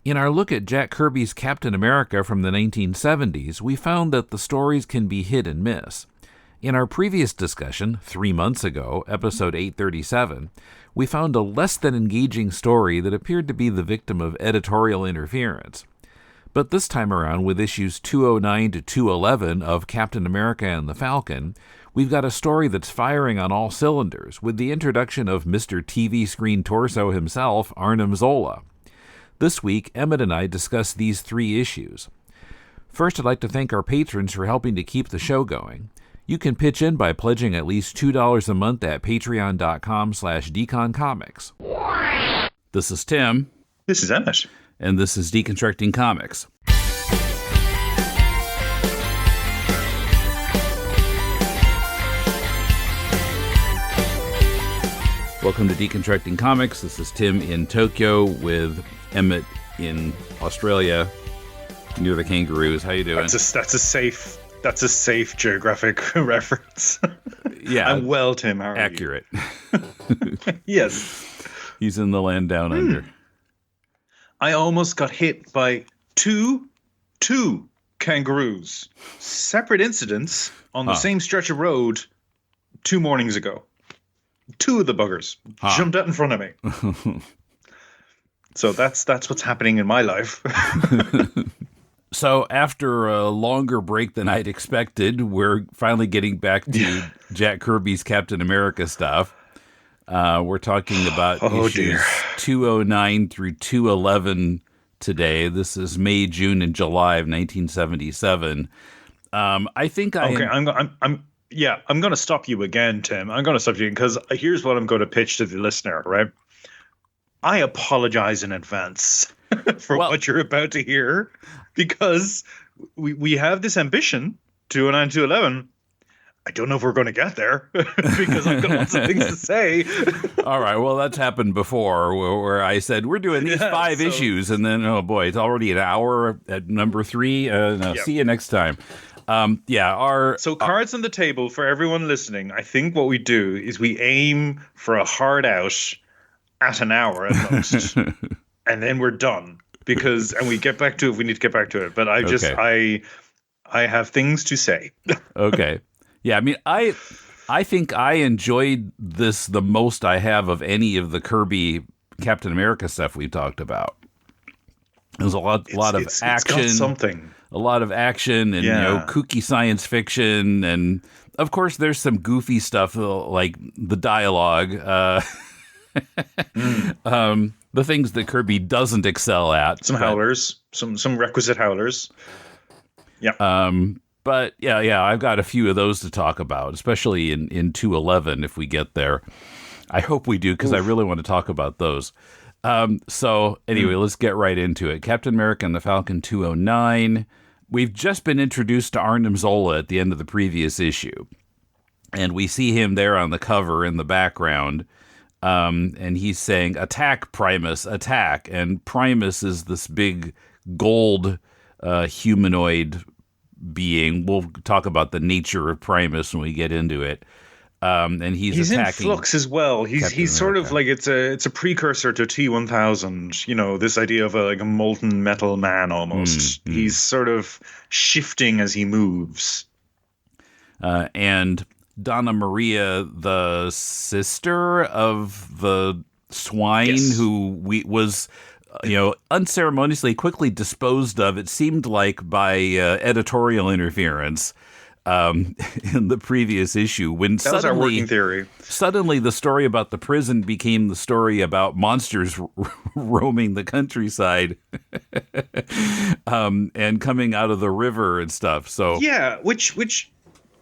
In our look at Jack Kirby's Captain America from the 1970s, we found that the stories can be hit and miss. In our previous discussion, 3 months ago, episode 837, we found a less than engaging story that appeared to be the victim of editorial interference. But this time around, with issues 209 to 211 of Captain America and the Falcon, we've got a story that's firing on all cylinders, with the introduction of Mr. TV Screen Torso himself, Arnim Zola. This week, Emmet and I discuss these 3 issues. First, I'd like to thank our patrons for helping to keep the show going. You can pitch in by pledging at least $2 a month at patreon.com/deconcomics. This is Tim. This is Emmet. And this is Deconstructing Comics. Welcome to Deconstructing Comics. This is Tim in Tokyo with Emmet in Australia, near the kangaroos. How you doing? That's a safe geographic reference. Yeah, I'm well, Tim. How are accurate. You? Yes, he's in the land down under. I almost got hit by two kangaroos. Separate incidents on the same stretch of road 2 mornings ago. 2 of the buggers jumped out in front of me. So that's what's happening in my life. So after a longer break than I'd expected, we're finally getting back to Jack Kirby's Captain America stuff. We're talking about issues 209 through 211 today. This is May, June, and July of 1977. I think I... Okay, I'm going to stop you again, Tim. I'm going to stop you because here's what I'm going to pitch to the listener, right? I apologize in advance for what you're about to hear because we have this ambition, 209, 211. I don't know if we're going to get there because I've got lots of things to say. All right. Well, that's happened before where I said, we're doing these 5 issues. And then, oh boy, it's already an hour at number 3. See you next time. So cards on the table for everyone listening. I think what we do is we aim for a hard out at an hour at most. And then we're done and we get back to it if we need to get back to it. But I have things to say. Okay. Yeah, I mean, I think I enjoyed this the most I have of any of the Kirby Captain America stuff we talked about. There's a lot of action. It's got something. A lot of action and kooky science fiction, and of course there's some goofy stuff like the dialogue, the things that Kirby doesn't excel at. Some howlers, some requisite howlers. Yeah. But yeah, I've got a few of those to talk about, especially in 211 if we get there. I hope we do because I really want to talk about those. So anyway, let's get right into it. Captain America and the Falcon 209. We've just been introduced to Arnim Zola at the end of the previous issue. And we see him there on the cover in the background. And he's saying, "Attack, Primus, attack." And Primus is this big gold humanoid being. We'll talk about the nature of Primus when we get into it. And he's attacking in flux as well. He's sort of like it's a precursor to T-1000. You know, this idea of a molten metal man almost. He's sort of shifting as he moves. And Donna Maria, the sister of the swine who was unceremoniously quickly disposed of, it seemed like, by editorial interference in the previous issue. When that was our working theory. Suddenly the story about the prison became the story about monsters roaming the countryside and coming out of the river and stuff. So yeah, which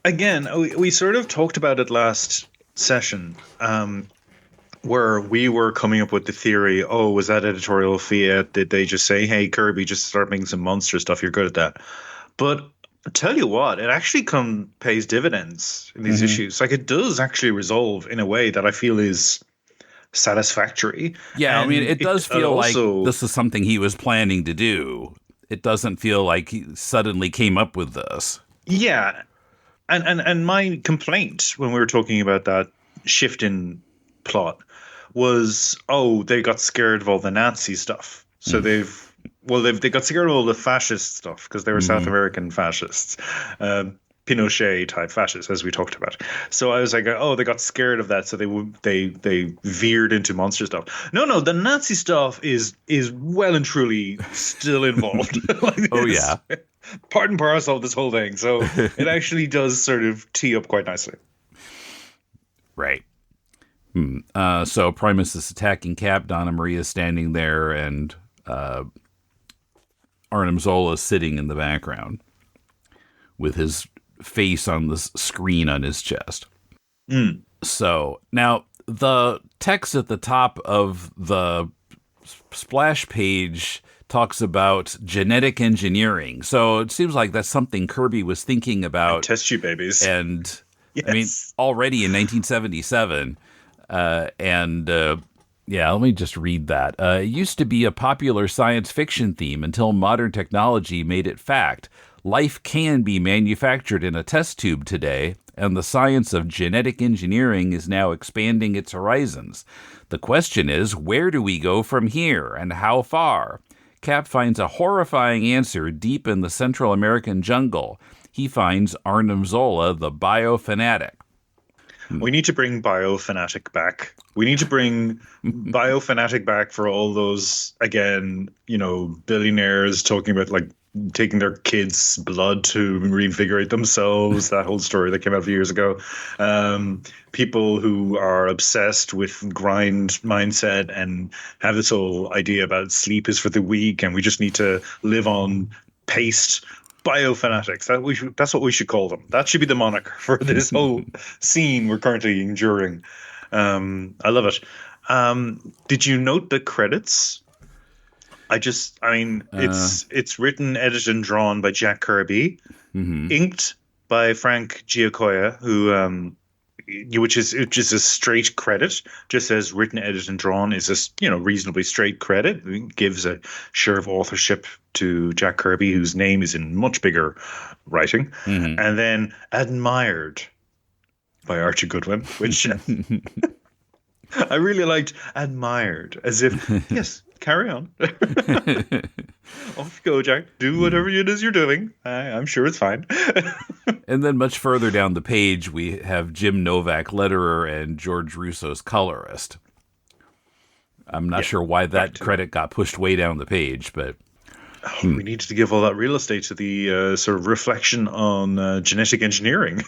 again, we sort of talked about it last session. Where we were coming up with the theory, was that editorial fiat? Did they just say, hey, Kirby, just start making some monster stuff, you're good at that? But I tell you what, it actually pays dividends in these issues. Like, it does actually resolve in a way that I feel is satisfactory. Yeah, and I mean, it does feel like this is something he was planning to do. It doesn't feel like he suddenly came up with this. Yeah, and my complaint when we were talking about that shift in plot was, they got scared of all the Nazi stuff. So they've well, they got scared of all the fascist stuff because they were South Mhm. American fascists, Pinochet type fascists, as we talked about. So I was like, oh, they got scared of that, so they veered into monster stuff. No, the Nazi stuff is well and truly still involved. Like, Oh it's yeah. part and parcel of this whole thing. So it actually does sort of tee up quite nicely. Right. So Primus is attacking Cap. Donna Maria is standing there, and Arnim Zola is sitting in the background with his face on the screen on his chest. So now the text at the top of the splash page talks about genetic engineering. So it seems like that's something Kirby was thinking about. And test tube babies. And Yes. I mean, already in 1977. Yeah, let me just read that. It used to be a popular science fiction theme until modern technology made it fact. Life can be manufactured in a test tube today, and the science of genetic engineering is now expanding its horizons. The question is, where do we go from here, and how far? Cap finds a horrifying answer deep in the Central American jungle. He finds Arnim Zola, the biofanatic. We need to bring Biofanatic back. We need to bring Biofanatic back for all those, again, billionaires talking about like taking their kids' blood to reinvigorate themselves. That whole story that came out a few years ago. People who are obsessed with grind mindset and have this whole idea about sleep is for the weak and we just need to live on paste. Biofanatics. That's what we should call them. That should be the moniker for this whole scene we're currently enduring. I love it. Did you note the credits? It's written, edited, and drawn by Jack Kirby, inked by Frank Giacoia, who which is a straight credit. Just says written, edited, and drawn is a reasonably straight credit. It gives a share of authorship to Jack Kirby, whose name is in much bigger writing, and then admired by Archie Goodwin, which I really liked. Admired, as if yes, carry on. Off you go, Jack. Do whatever it is you're doing. I'm sure it's fine. And then much further down the page, we have Jim Novak, letterer, and George Russo's colorist. I'm not sure why that credit got pushed way down the page, but... We needed to give all that real estate to the sort of reflection on genetic engineering.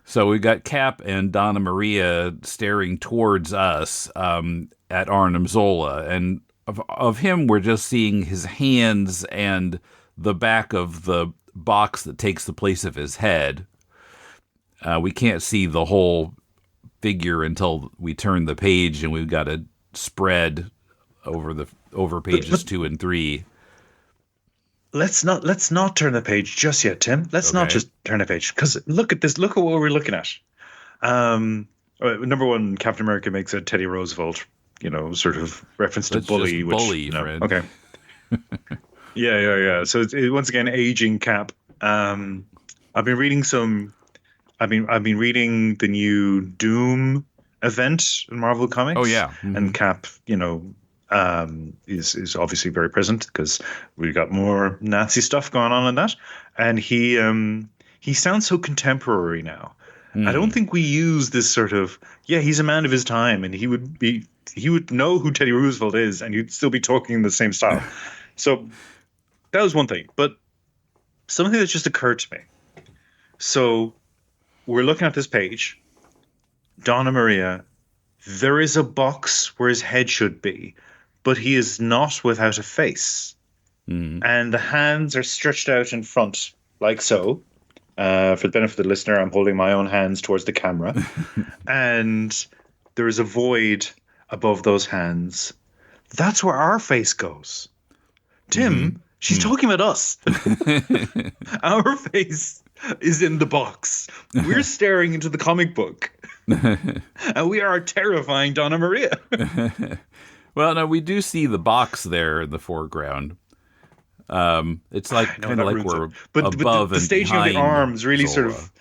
So we got Cap and Donna Maria staring towards us at Arnim Zola, and of him we're just seeing his hands and the back of the box that takes the place of his head. We can't see the whole figure until we turn the page, and we've got a spread over pages 2 and 3. Let's not turn the page just yet, Tim. Let's not just turn the page, because look at this. Look at what we're looking at. Number one, Captain America makes a Teddy Roosevelt, sort of reference to bully. Bully, friend. Okay. Yeah. So it's once again aging Cap. I've been reading reading the new Doom event in Marvel Comics. Oh yeah, and Cap, is obviously very present because we've got more Nazi stuff going on in that, and he sounds so contemporary now. I don't think we use this sort of he's a man of his time, and he would know who Teddy Roosevelt is, and he'd still be talking in the same style. So that was one thing, but something that just occurred to me. So we're looking at this page. Donna Maria, there is a box where his head should be, but he is not without a face. And the hands are stretched out in front, like so. For the benefit of the listener, I'm holding my own hands towards the camera. And there is a void above those hands. That's where our face goes. Tim, she's talking about us. Our face is in the box. We're staring into the comic book. And we are terrifying Donna Maria. Well, no, we do see the box there in the foreground. It's like kind of like we're above the and staging of behind the arms really Zola. sort of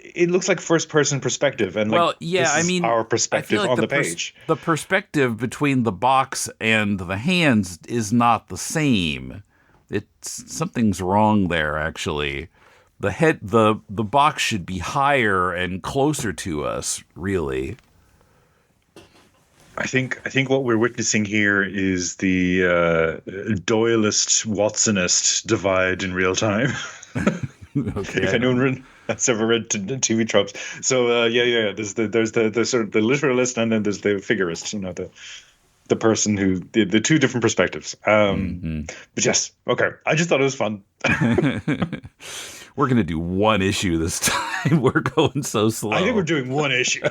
it looks like first person perspective, and like Well, yeah, this I is mean, our I feel perspective like on the page. the perspective between the box and the hands is not the same. It's something's wrong there, actually. The box should be higher and closer to us, really. I think what we're witnessing here is the Doyleist Watsonist divide in real time. Okay, If anyone has ever read TV tropes, so yeah. There's the sort of the literalist, and then there's the figurist. The person who the two different perspectives. But yes, okay. I just thought it was fun. we're gonna do one issue this time. We're going so slow. I think we're doing one issue.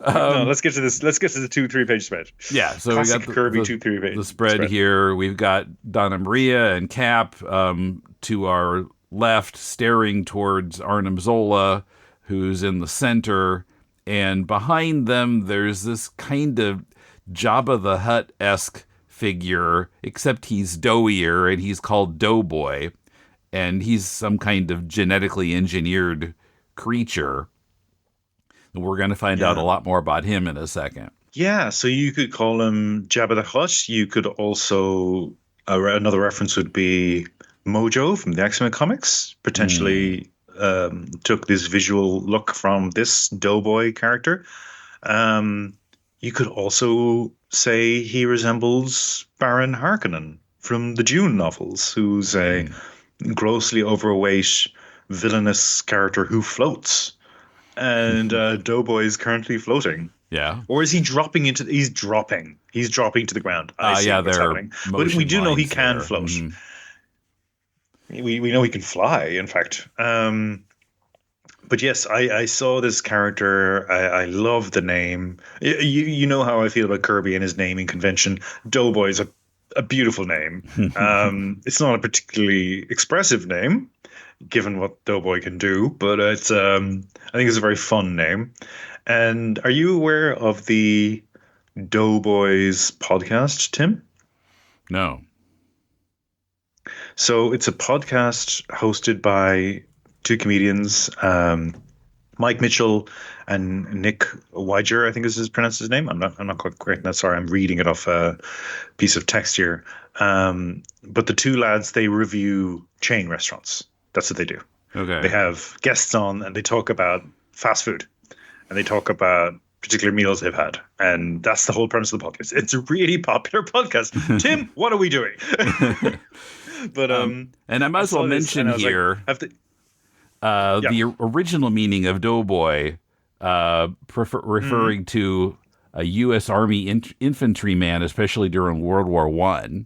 No, let's get to this. Let's get to the 2-3 page spread. Yeah, so Classic we got Kirby 2-3 page the spread here. We've got Donna Maria and Cap to our left, staring towards Arnim Zola, who's in the center, and behind them there's this kind of Jabba the Hutt-esque figure, except he's doughier and he's called Doughboy, and he's some kind of genetically engineered creature. We're going to find out a lot more about him in a second. Yeah, so you could call him Jabba the Hutt. You could also, another reference would be Mojo from the X-Men comics, potentially took this visual look from this Doughboy character. You could also say he resembles Baron Harkonnen from the Dune novels, who's a grossly overweight, villainous character who floats. And Doughboy is currently floating. Yeah. Or is he dropping into? He's dropping. He's dropping to the ground. Yeah, what's happening. But we do know he can float. We know he can fly. In fact. But yes, I saw this character. I love the name. You know how I feel about Kirby and his naming convention. Doughboy is a beautiful name. It's not a particularly expressive name, given what Doughboy can do, but it's I think it's a very fun name. And are you aware of the Doughboys podcast, Tim? No. So it's a podcast hosted by two comedians, Mike Mitchell and Nick Weiger, I think is pronounced his name. I'm not quite correct. No, sorry, I'm reading it off a piece of text here. But the two lads, they review chain restaurants. That's what they do. Okay. They have guests on and they talk about fast food and they talk about particular meals they've had. And that's the whole premise of the podcast. It's a really popular podcast. Tim, what are we doing? But and I might as well mention here the original meaning of Doughboy, referring to a U.S. Army infantryman, especially during World War I.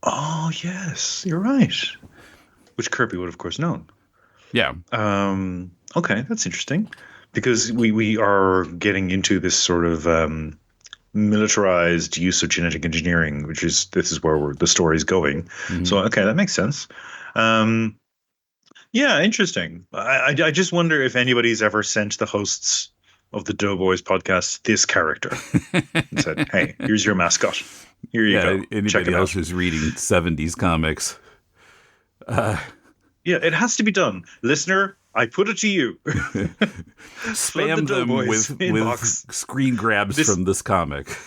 Oh, yes, you're right. Which Kirby would, of course, known. Yeah. Okay, that's interesting. Because we are getting into this sort of militarized use of genetic engineering, this is where the story's going. Mm-hmm. So, okay, that makes sense. Yeah, interesting. I just wonder if anybody's ever sent the hosts of the Doughboys podcast this character and said, "Hey, here's your mascot. Here you go." Anybody else who's reading 70s comics? Yeah, it has to be done, listener. I put it to you. Spam them with screen grabs from this comic.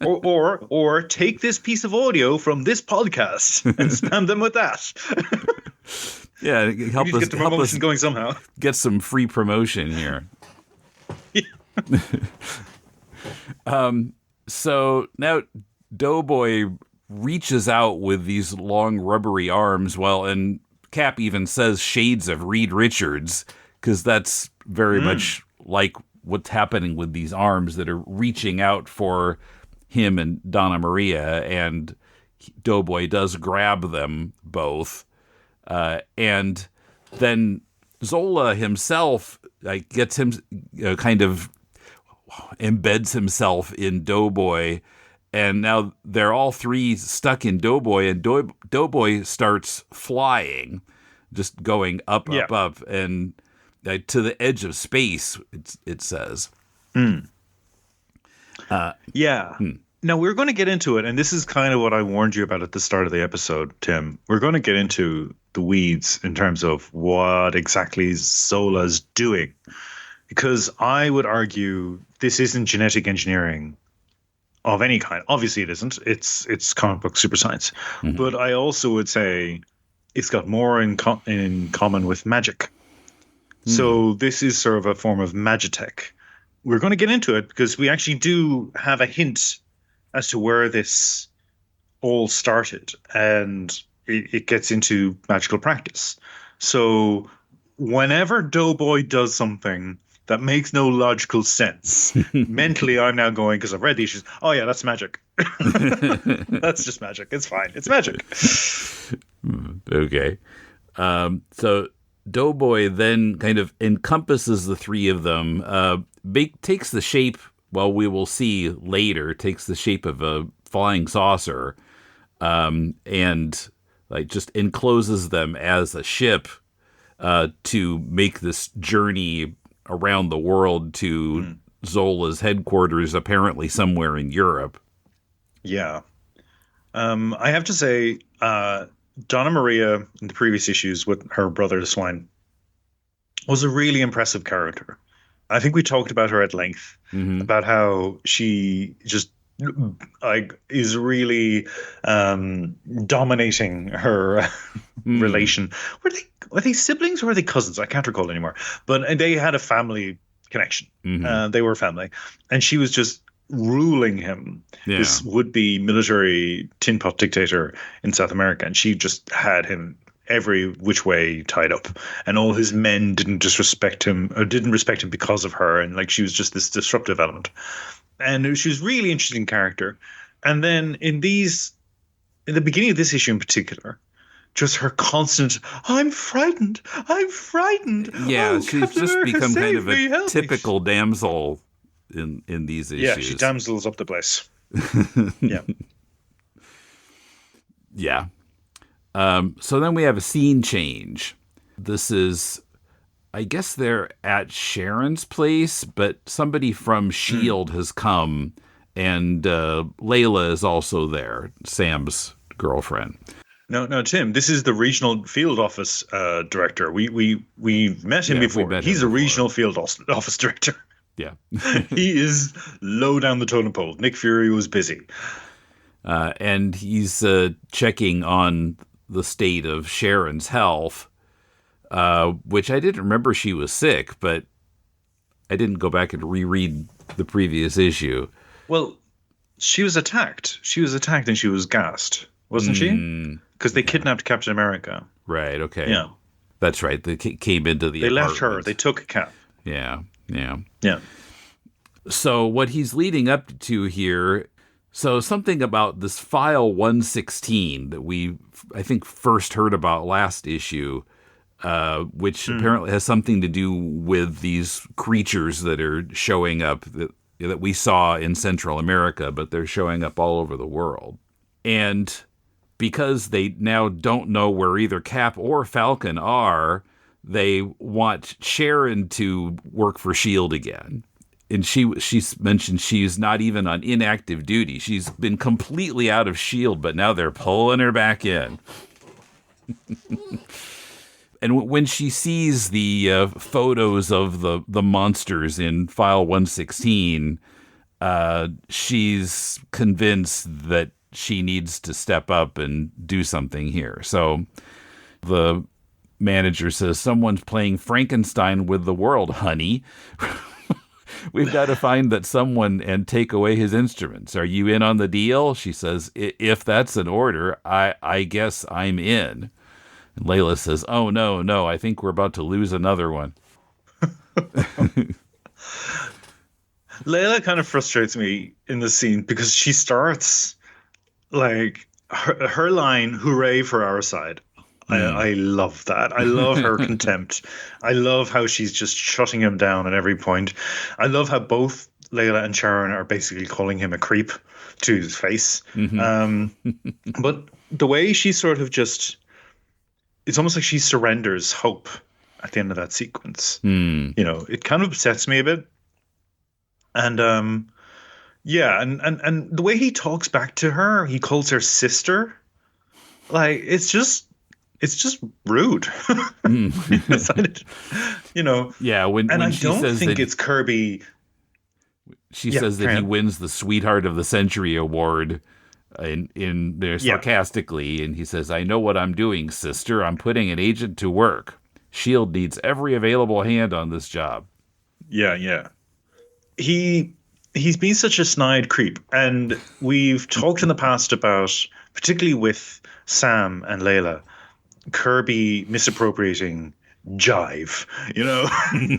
or take this piece of audio from this podcast and spam them with that. Yeah, help us going somehow. Get some free promotion here. So now Doughboy reaches out with these long rubbery arms, and Cap even says shades of Reed Richards, because that's very much like what's happening with these arms that are reaching out for him and Donna Maria, and Doughboy does grab them both. And then Zola himself gets him kind of embeds himself in Doughboy, and now they're all three stuck in Doughboy, and Doughboy starts flying, just going up, and to the edge of space, it says. Now, we're going to get into it, and this is kind of what I warned you about at the start of the episode, Tim. We're going to get into the weeds in terms of what exactly Zola's doing. Because I would argue this isn't genetic engineering of any kind. Obviously, it isn't. It's comic book super science. Mhm. But I also would say it's got more in common with magic. So this is sort of a form of magitech. We're going to get into it because we actually do have a hint as to where this all started, and it gets into magical practice. So whenever Doughboy does something that makes no logical sense, mentally I'm now going, because I've read the issues, oh yeah, that's magic. That's just magic. It's fine. It's magic. Okay. So Doughboy then kind of encompasses the three of them, takes the shape, well, we will see later, takes the shape of a flying saucer, and like just encloses them as a ship to make this journey around the world to Zola's headquarters, apparently somewhere in Europe. Yeah. I have to say, Donna Maria in the previous issues with her brother, the Swine, was a really impressive character. I think we talked about her at length, about how she just is really dominating her relation. Were they siblings or were they cousins? I can't recall anymore. But they had a family connection. They were family, and she was just ruling him. Yeah. This would-be military tin pot dictator in South America, and she just had him every which way tied up, and all his men didn't respect him because of her, and like she was just this disruptive element. And she was a really interesting character. And then in the beginning of this issue in particular, just her constant, I'm frightened. Yeah, oh, she's Captain just America, become kind save of me, a help me." typical damsel in these issues. Yeah, she damsels up the place. Yeah. Yeah. So then we have a scene change. This is, I guess they're at Sharon's place, but somebody from S.H.I.E.L.D. has come, and Layla is also there, Sam's girlfriend. No, Tim. This is the regional field office director. We've met him before. He's a regional field office director. Yeah. He is low down the totem pole. Nick Fury was busy. And he's checking on the state of Sharon's health, which I didn't remember she was sick, but I didn't go back and reread the previous issue. Well, she was attacked. She was attacked and she was gassed, wasn't she? Because they kidnapped Captain America. Right, okay. Yeah. That's right. They came into the They left her. apartment. They took Cap. Yeah. Yeah. So what he's leading up to here, so something about this file 116 that we, I think, first heard about last issue, which apparently has something to do with these creatures that are showing up that we saw in Central America, but they're showing up all over the world. And because they now don't know where either Cap or Falcon are, they want Sharon to work for S.H.I.E.L.D. again. And she mentioned she's not even on inactive duty. She's been completely out of S.H.I.E.L.D., but now they're pulling her back in. And when she sees the photos of the monsters in file 116, she's convinced that she needs to step up and do something here. So the manager says, someone's playing Frankenstein with the world, honey. We've got to find that someone and take away his instruments. Are you in on the deal? She says, if that's an order, I guess I'm in. And Layla says, oh, no, I think we're about to lose another one. Layla kind of frustrates me in the scene because she starts like her line, hooray for our side. I love that. I love her contempt. I love how she's just shutting him down at every point. I love how both Layla and Sharon are basically calling him a creep to his face. But the way she sort of just, it's almost like she surrenders hope at the end of that sequence. You know, it kind of upsets me a bit. And yeah, and the way he talks back to her, he calls her sister. Like, it's it's just rude. Yeah, and when I she don't says think that it's Kirby. she says that he wins the Sweetheart of the Century award in there sarcastically, and he says, "I know what I'm doing, sister. I'm putting an agent to work. Shield needs every available hand on this job." Yeah. He's been such a snide creep, and we've talked in the past about, particularly with Sam and Layla, Kirby misappropriating jive.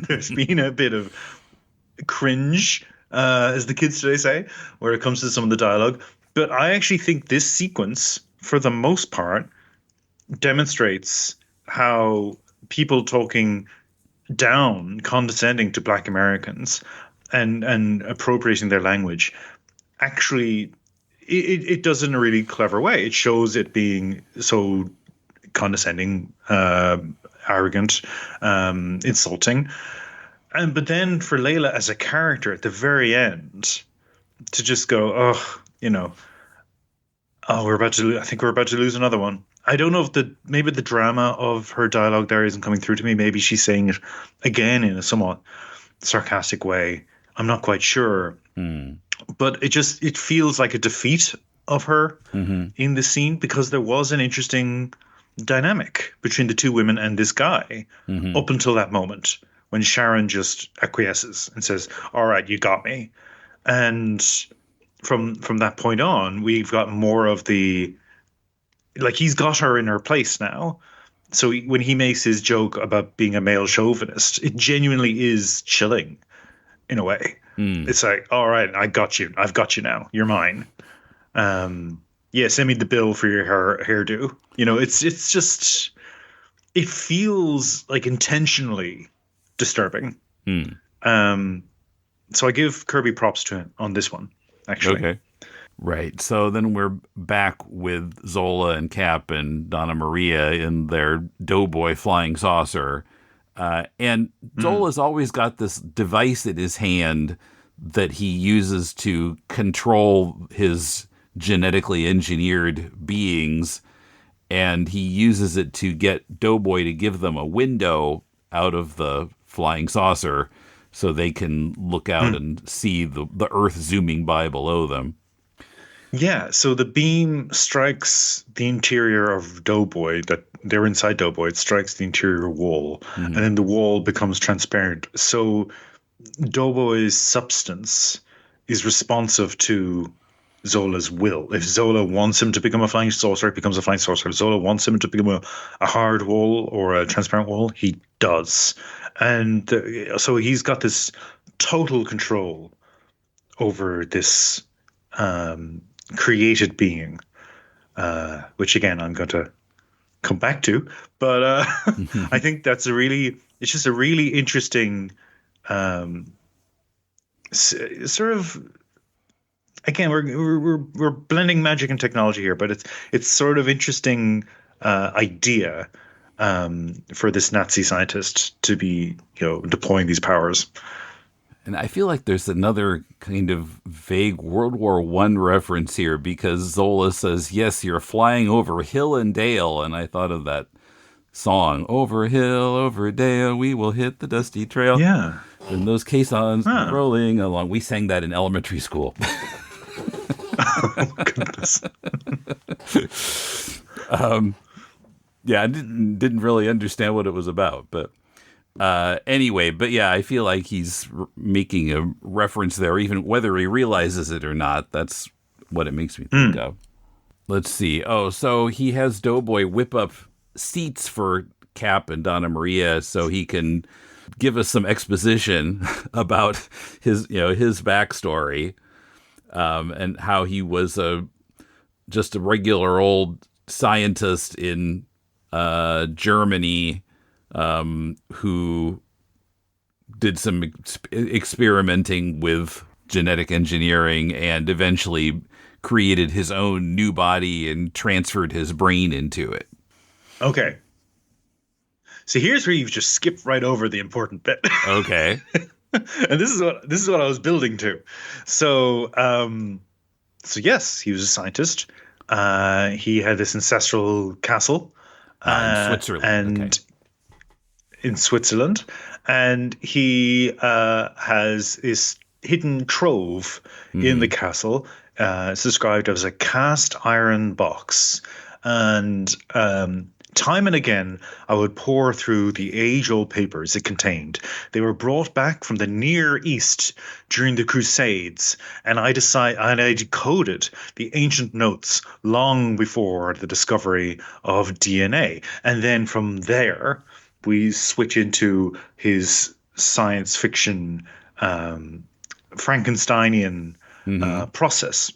There's been a bit of cringe, as the kids today say, where it comes to some of the dialogue. But I actually think this sequence, for the most part, demonstrates how people talking down, condescending to Black Americans and appropriating their language, actually, it does it in a really clever way. It shows it being so condescending, arrogant, insulting. But then for Layla as a character at the very end to just go, I think we're about to lose another one. I don't know if maybe the drama of her dialogue there isn't coming through to me. Maybe she's saying it again in a somewhat sarcastic way. I'm not quite sure. But it feels like a defeat of her in the scene, because there was an interesting dynamic between the two women and this guy up until that moment, when Sharon just acquiesces and says, "All right, you got me." And from that point on, we've got more of he's got her in her place now. So when he makes his joke about being a male chauvinist, it genuinely is chilling in a way. It's like, all right, I got you. I've got you now. You're mine. Send me the bill for your hairdo. It's just, it feels like intentionally disturbing. So I give Kirby props to him on this one, actually. Okay. Right. So then we're back with Zola and Cap and Donna Maria in their Doughboy flying saucer. And Zola's always got this device in his hand that he uses to control his genetically engineered beings. And he uses it to get Doughboy to give them a window out of the flying saucer so they can look out and see the Earth zooming by below them. Yeah, so the beam strikes the interior of Doughboy, that they're inside Doughboy. It strikes the interior wall, and then the wall becomes transparent. So Doughboy's substance is responsive to Zola's will. If Zola wants him to become a flying saucer, it becomes a flying saucer. If Zola wants him to become a hard wall or a transparent wall, he does. And so he's got this total control over this created being, which again I'm going to come back to, but I think it's just a really interesting sort of, again we're blending magic and technology here, but it's sort of interesting idea for this Nazi scientist to be deploying these powers. And I feel like there's another kind of vague World War I reference here, because Zola says, "Yes, you're flying over hill and dale." And I thought of that song, "Over hill, over dale, we will hit the dusty trail." Yeah. And those caissons rolling along. We sang that in elementary school. Oh, goodness. Yeah, I didn't really understand what it was about, but anyway, but yeah, I feel like he's making a reference there, even whether he realizes it or not. That's what it makes me think of. Let's see. Oh, so he has Doughboy whip up seats for Cap and Donna Maria so he can give us some exposition about his backstory, and how he was just a regular old scientist in Germany, who did some experimenting with genetic engineering and eventually created his own new body and transferred his brain into it. Okay. So here's where you've just skipped right over the important bit. Okay. And this is what I was building to. So yes, he was a scientist. He had this ancestral castle In Switzerland. And in Switzerland, and he has this hidden trove in the castle. It's described as a cast iron box, and time and again, I would pore through the age-old papers it contained. They were brought back from the Near East during the Crusades, and I decoded the ancient notes long before the discovery of DNA. And then from there, we switch into his science fiction Frankensteinian process,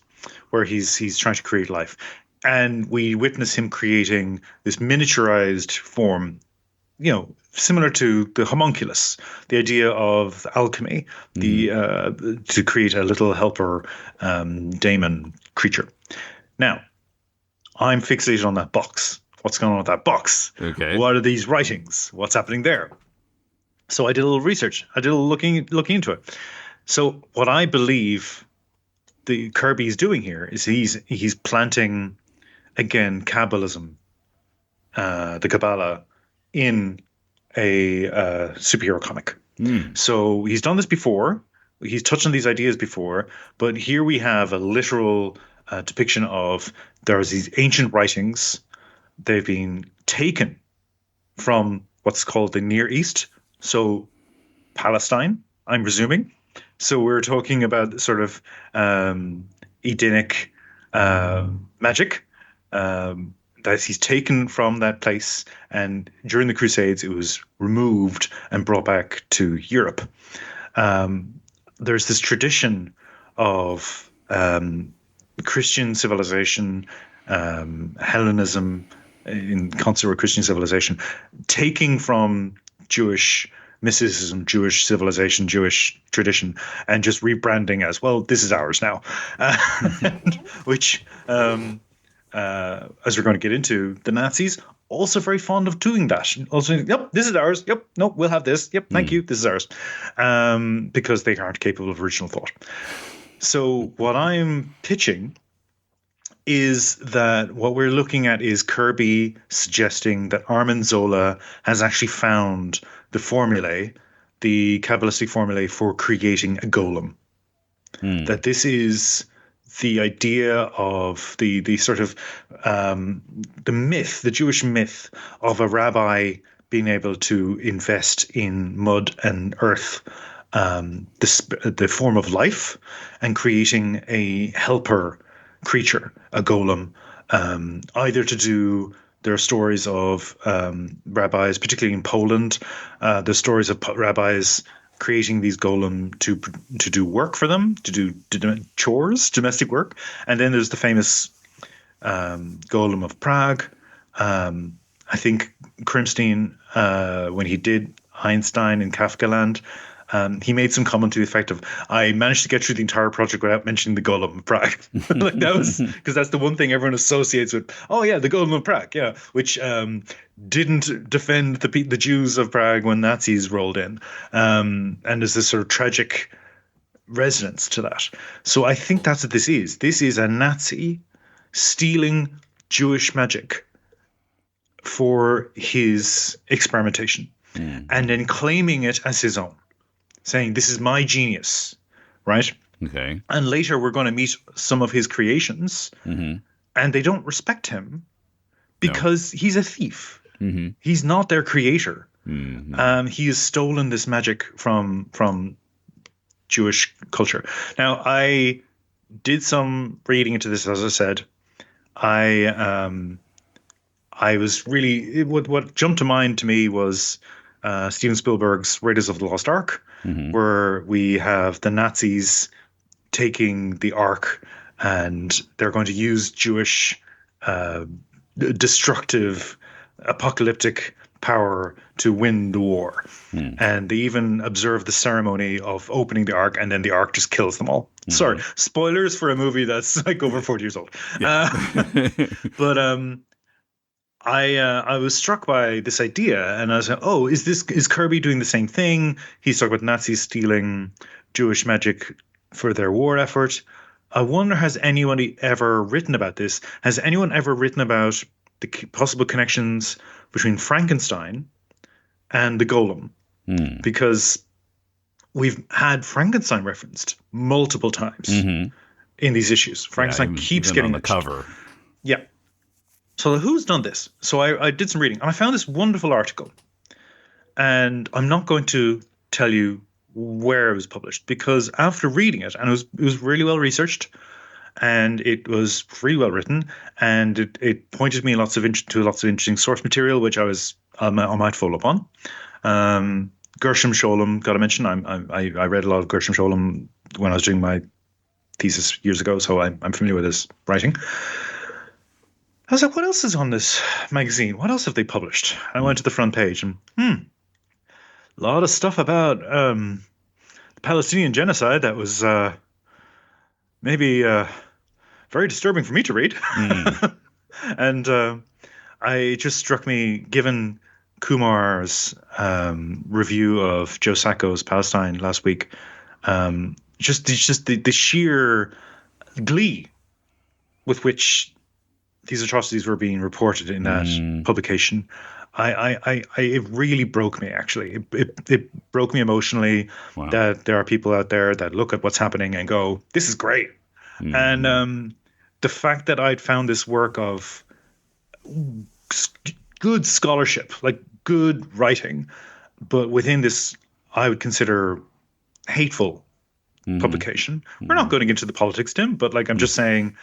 where he's trying to create life. And we witness him creating this miniaturized form, similar to the homunculus, the idea of alchemy, to create a little helper daemon creature. Now, I'm fixated on that box. What's going on with that box? Okay. What are these writings? What's happening there? So I did a little research. I did a little looking into it. So what I believe the Kirby's doing here is he's planting, again, Kabbalism, the Kabbalah, in a superhero comic. So he's done this before. He's touched on these ideas before, but here we have a literal depiction of there's these ancient writings. They've been taken from what's called the Near East, so Palestine, I'm presuming. So we're talking about sort of Edenic magic that he's taken from that place, and during the Crusades it was removed and brought back to Europe. There's this tradition of Christian civilization, Hellenism, in concert with Christian civilization, taking from Jewish mysticism, Jewish civilization, Jewish tradition, and just rebranding as, well, this is ours now. Which, as we're going to get into, the Nazis also very fond of doing that. Also, yep, this is ours. Yep, no, we'll have this. Yep, thank you, this is ours. Because they aren't capable of original thought. So what I'm pitching is that what we're looking at is Kirby suggesting that Arnim Zola has actually found the formulae, the Kabbalistic formulae for creating a golem. That this is the idea of the sort of the myth, the Jewish myth of a rabbi being able to invest in mud and earth, the form of life, and creating a helper creature, a golem, either to do. There are stories of rabbis, particularly in Poland. There's stories of rabbis creating these golem to do work for them, to do chores, domestic work. And then there's the famous golem of Prague. I think Krimstein, when he did Einstein in Kafkaland, he made some comment to the effect of, I managed to get through the entire project without mentioning the Golem of Prague. Like that was, because that's the one thing everyone associates with, oh yeah, the Golem of Prague, yeah, which didn't defend the Jews of Prague when Nazis rolled in. And there's this sort of tragic resonance to that. So I think that's what this is. This is a Nazi stealing Jewish magic for his experimentation and then claiming it as his own. Saying, this is my genius, right? Okay. And later we're going to meet some of his creations, and they don't respect him because he's a thief. He's not their creator. He has stolen this magic from Jewish culture. Now, I did some reading into this, as I said. I was really, what jumped to mind to me was Steven Spielberg's Raiders of the Lost Ark, where we have the Nazis taking the Ark, and they're going to use Jewish destructive, apocalyptic power to win the war. And they even observe the ceremony of opening the Ark, and then the Ark just kills them all. Sorry, spoilers for a movie that's like over 40 years old. Yeah. But I was struck by this idea, and I was like, oh, is Kirby doing the same thing? He's talking about Nazis stealing Jewish magic for their war effort. I wonder, has anyone ever written about this? Has anyone ever written about the possible connections between Frankenstein and the Golem, because we've had Frankenstein referenced multiple times in these issues. Frankenstein keeps getting on the cover. Yeah. So who's done this? So I did some reading, and I found this wonderful article. And I'm not going to tell you where it was published, because after reading it, and it was really well researched, and it was really well written, and it pointed me to lots of interesting source material, which I might follow up on. Gershom Scholem, got to mention. I read a lot of Gershom Scholem when I was doing my thesis years ago, so I'm familiar with his writing. I was like, what else is on this magazine? What else have they published? I went to the front page, and a lot of stuff about the Palestinian genocide that was maybe very disturbing for me to read. And it just struck me, given Kumar's review of Joe Sacco's Palestine last week, just the sheer glee with which these atrocities were being reported in that publication. It really broke me, actually. It broke me emotionally. Wow. That there are people out there that look at what's happening and go, this is great. And the fact that I'd found this work of good scholarship, like good writing, but within this, I would consider hateful publication. We're not going into the politics, Tim, but like I'm just saying,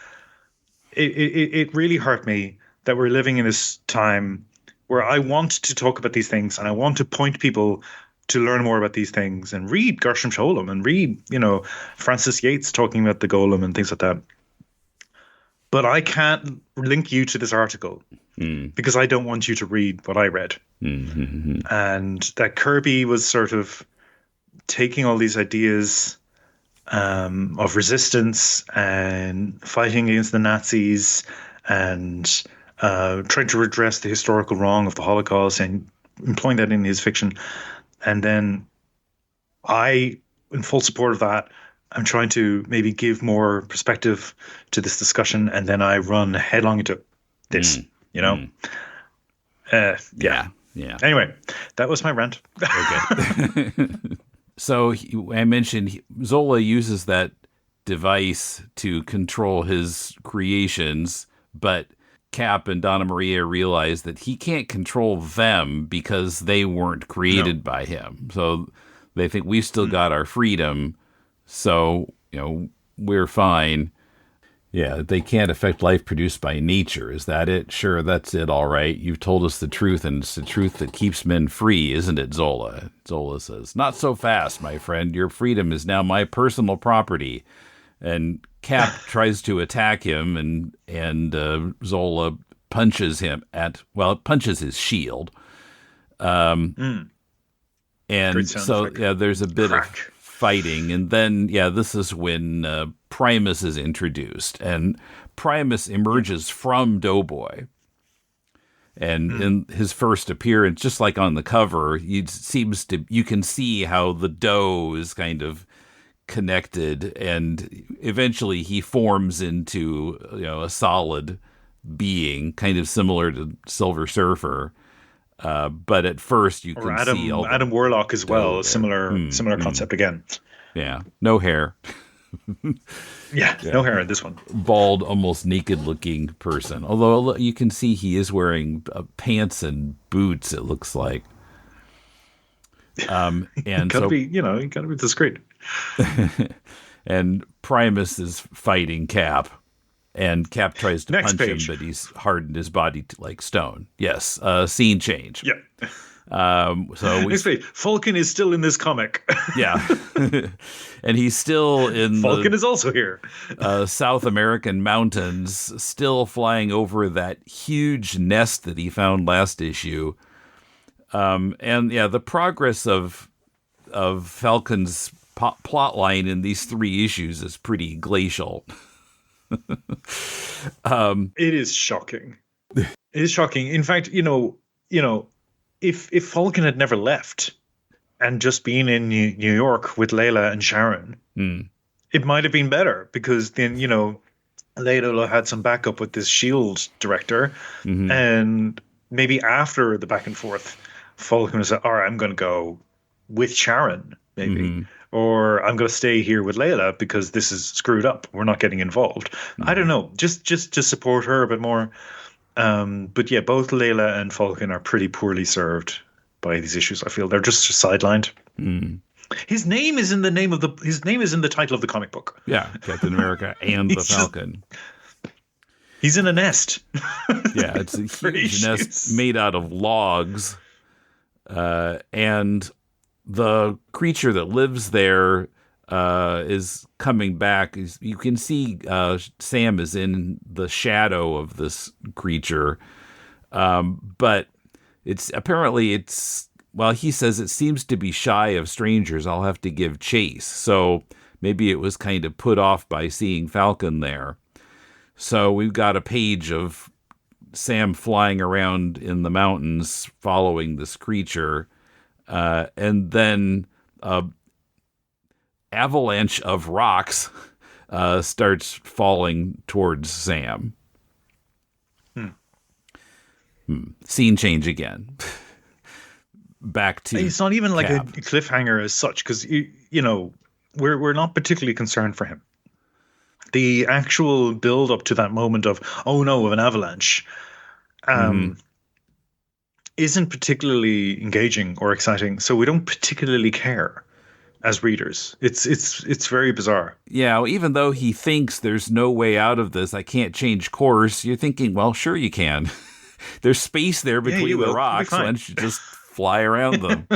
it really hurt me that we're living in this time where I want to talk about these things, and I want to point people to learn more about these things and read Gershom Scholem and read, Francis Yates talking about the Golem and things like that. But I can't link you to this article because I don't want you to read what I read. And that Kirby was sort of taking all these ideas of resistance and fighting against the Nazis and trying to redress the historical wrong of the Holocaust and employing that in his fiction. And then I, in full support of that, I'm trying to maybe give more perspective to this discussion, and then I run headlong into this, Yeah. Anyway, that was my rant. Okay. So I mentioned Zola uses that device to control his creations, but Cap and Donna Maria realize that he can't control them because they weren't created by him. So they think we've still got our freedom, so we're fine. Yeah, they can't affect life produced by nature. Is that it? Sure, that's it. All right. You've told us the truth, and it's the truth that keeps men free, isn't it, Zola? Zola says, not so fast, my friend. Your freedom is now my personal property. And Cap tries to attack him, and Zola punches him punches his shield. And so, there's a bit of fighting. And then, this is when Primus is introduced. And Primus emerges from Doughboy. And in his first appearance, just like on the cover, you can see how the dough is kind of connected, and eventually he forms into a solid being, kind of similar to Silver Surfer. But at first you can see Adam Warlock as well, a similar concept again. Yeah, no hair. No hair in this one. Bald, almost naked-looking person. Although you can see he is wearing pants and boots. It looks like. And gotta be discreet. And Primus is fighting Cap, and Cap tries to punch him, but he's hardened his body like stone. Yes, scene change. Yeah. So next page. Falcon is still in this comic. Yeah, and he's still in. Falcon is also here. South American mountains, still flying over that huge nest that he found last issue. The progress of Falcon's plot line in these 3 issues is pretty glacial. It is shocking. It is shocking. In fact, if Falcon had never left and just been in New York with Layla and Sharon, it might have been better, because then Layla had some backup with this Shield director, Mm-hmm. and maybe after the back and forth, Falcon was like, "All right, I'm going to go with Sharon, maybe, Mm-hmm. or I'm going to stay here with Layla because this is screwed up. We're not getting involved." I don't know, just to support her a bit more. But yeah, both Layla and Falcon are pretty poorly served by these issues. I feel they're just sidelined. Mm. His name is in the title of the comic book. Yeah, Captain America and the Falcon. He's in a nest. Yeah, it's a huge nest made out of logs. And the creature that lives there is coming back. You can see Sam is in the shadow of this creature. But well, he says it seems to be shy of strangers. I'll have to give chase. So maybe it was kind of put off by seeing Falcon there. So we've got a page of Sam flying around in the mountains following this creature. And then avalanche of rocks starts falling towards Sam. Scene change again. Back to it's not even like a Cap. cliffhanger as such, because you know we're not particularly concerned for him. The actual build up to that moment of an avalanche isn't particularly engaging or exciting, so we don't particularly care as readers. It's very bizarre. Yeah, well, even though he thinks there's no way out of this, I can't change course, you're thinking, well, sure you can. There's space there between the rocks. Why don't you just fly around them?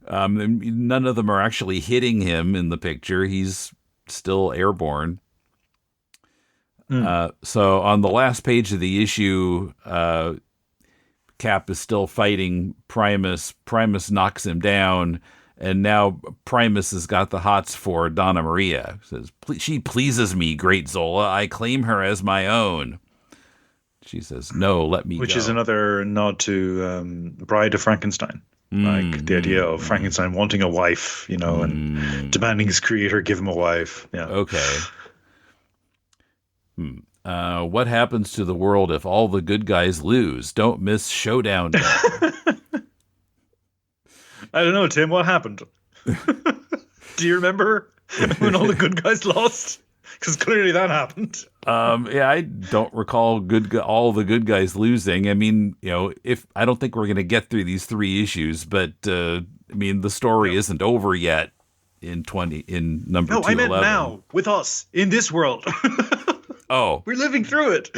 None of them are actually hitting him in the picture. He's still airborne. So on the last page of the issue, Cap is still fighting Primus. Primus knocks him down, and now Primus has got the hots for Donna Maria. Says, "She pleases me, great Zola. I claim her as my own." She says, "No, let me Which go." is another nod to Bride of Frankenstein. Like the idea of Frankenstein wanting a wife, and demanding his creator give him a wife. Yeah. Okay. What happens to the world if all the good guys lose? Don't miss Showdown Day. I don't know, Tim. What happened? Do you remember when all the good guys lost? Because clearly that happened. Yeah, I don't recall all the good guys losing. I mean, if I don't think we're going to get through these 3 issues, but I mean, the story isn't over yet in number 211. No, I meant now with us in this world. Oh, we're living through it.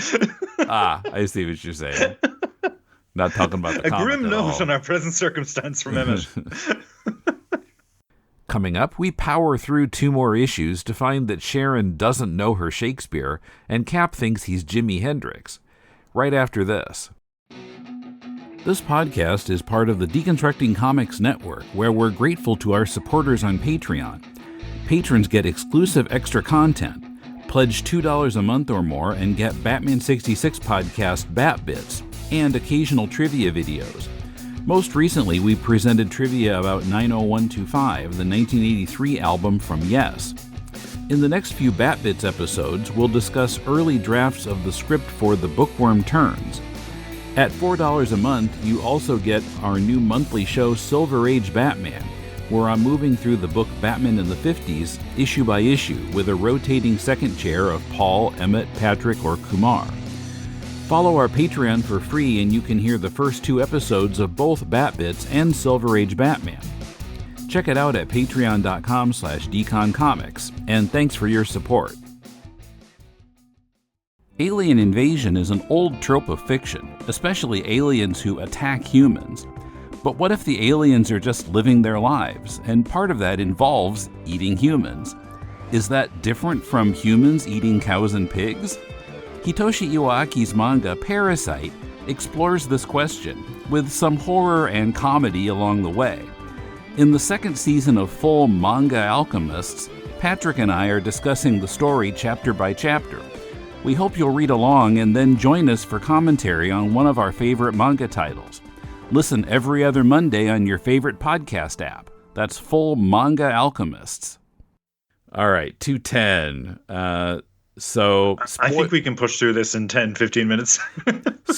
I see what you're saying. Not talking about the a comic grim at note all. on our present circumstance from Emmet. Coming up, we power through 2 more issues to find that Sharon doesn't know her Shakespeare, and Cap thinks he's Jimi Hendrix. Right after this. This podcast is part of the Deconstructing Comics Network, where we're grateful to our supporters on Patreon. Patrons get exclusive extra content. Pledge $2 a month or more and get Batman 66 podcast Bat Bits and occasional trivia videos. Most recently, we presented trivia about 90125, the 1983 album from Yes. In the next few Bat Bits episodes, we'll discuss early drafts of the script for The Bookworm Turns. At $4 a month, you also get our new monthly show Silver Age Batman, where I'm moving through the book Batman in the 50s, issue by issue, with a rotating second chair of Paul, Emmet, Patrick, or Kumar. Follow our Patreon for free and you can hear the first 2 episodes of both Bat Bits and Silver Age Batman. Check it out at patreon.com/deconcomics, and thanks for your support. Alien invasion is an old trope of fiction, especially aliens who attack humans. But what if the aliens are just living their lives, and part of that involves eating humans? Is that different from humans eating cows and pigs? Hitoshi Iwaaki's manga Parasite explores this question, with some horror and comedy along the way. In the 2nd season of Full Manga Alchemists, Patrick and I are discussing the story chapter by chapter. We hope you'll read along and then join us for commentary on one of our favorite manga titles. Listen every other Monday on your favorite podcast app. That's Full Manga Alchemists. All right, 210. So I think we can push through this in 10, 15 minutes.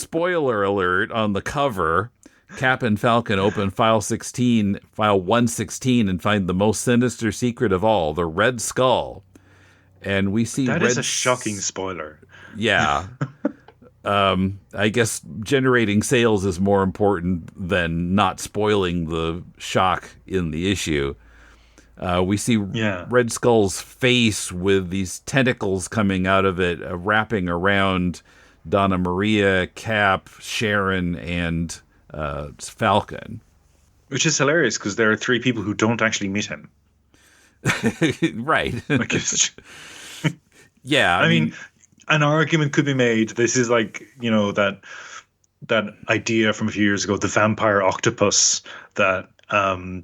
spoiler alert, on the cover, Cap and Falcon open file 116, and find the most sinister secret of all, the Red Skull. And we see that is a shocking spoiler. Yeah. I guess generating sales is more important than not spoiling the shock in the issue. We see Red Skull's face with these tentacles coming out of it, wrapping around Donna Maria, Cap, Sharon, and Falcon. Which is hilarious because there are 3 people who don't actually meet him. Right. Yeah. I mean, an argument could be made. This is like, that idea from a few years ago, the vampire octopus, that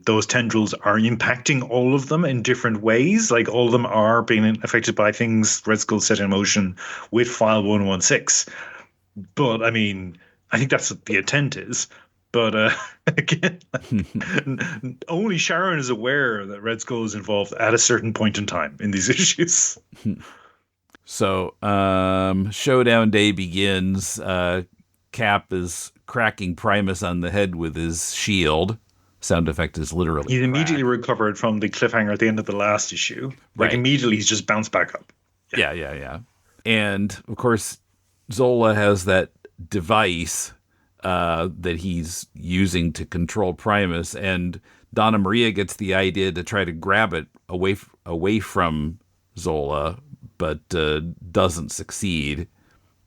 those tendrils are impacting all of them in different ways. Like all of them are being affected by things Red Skull set in motion with file 116. But I mean, I think that's what the intent is. But again, only Sharon is aware that Red Skull is involved at a certain point in time in these issues. So, showdown day begins. Cap is cracking Primus on the head with his shield. Sound effect is literally He's immediately recovered from the cliffhanger at the end of the last issue. Like, immediately he's just bounced back up. Yeah. And, of course, Zola has that device that he's using to control Primus, and Donna Maria gets the idea to try to grab it away from Zola, but doesn't succeed.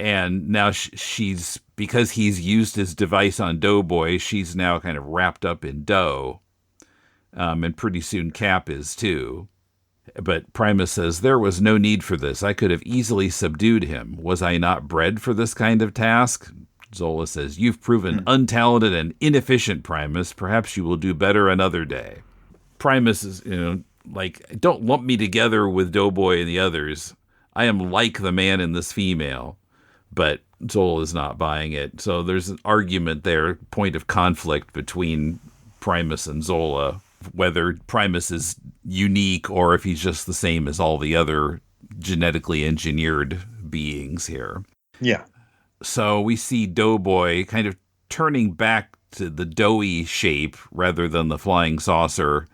And now she's, because he's used his device on Doughboy, she's now kind of wrapped up in dough. And pretty soon Cap is too. But Primus says, "There was no need for this. I could have easily subdued him. Was I not bred for this kind of task?" Zola says, "You've proven untalented and inefficient, Primus. Perhaps you will do better another day." Primus is, like, "Don't lump me together with Doughboy and the others. I am like the man in this female." But Zola is not buying it. So there's an argument there, point of conflict between Primus and Zola, whether Primus is unique or if he's just the same as all the other genetically engineered beings here. Yeah. So we see Doughboy kind of turning back to the doughy shape rather than the flying saucer,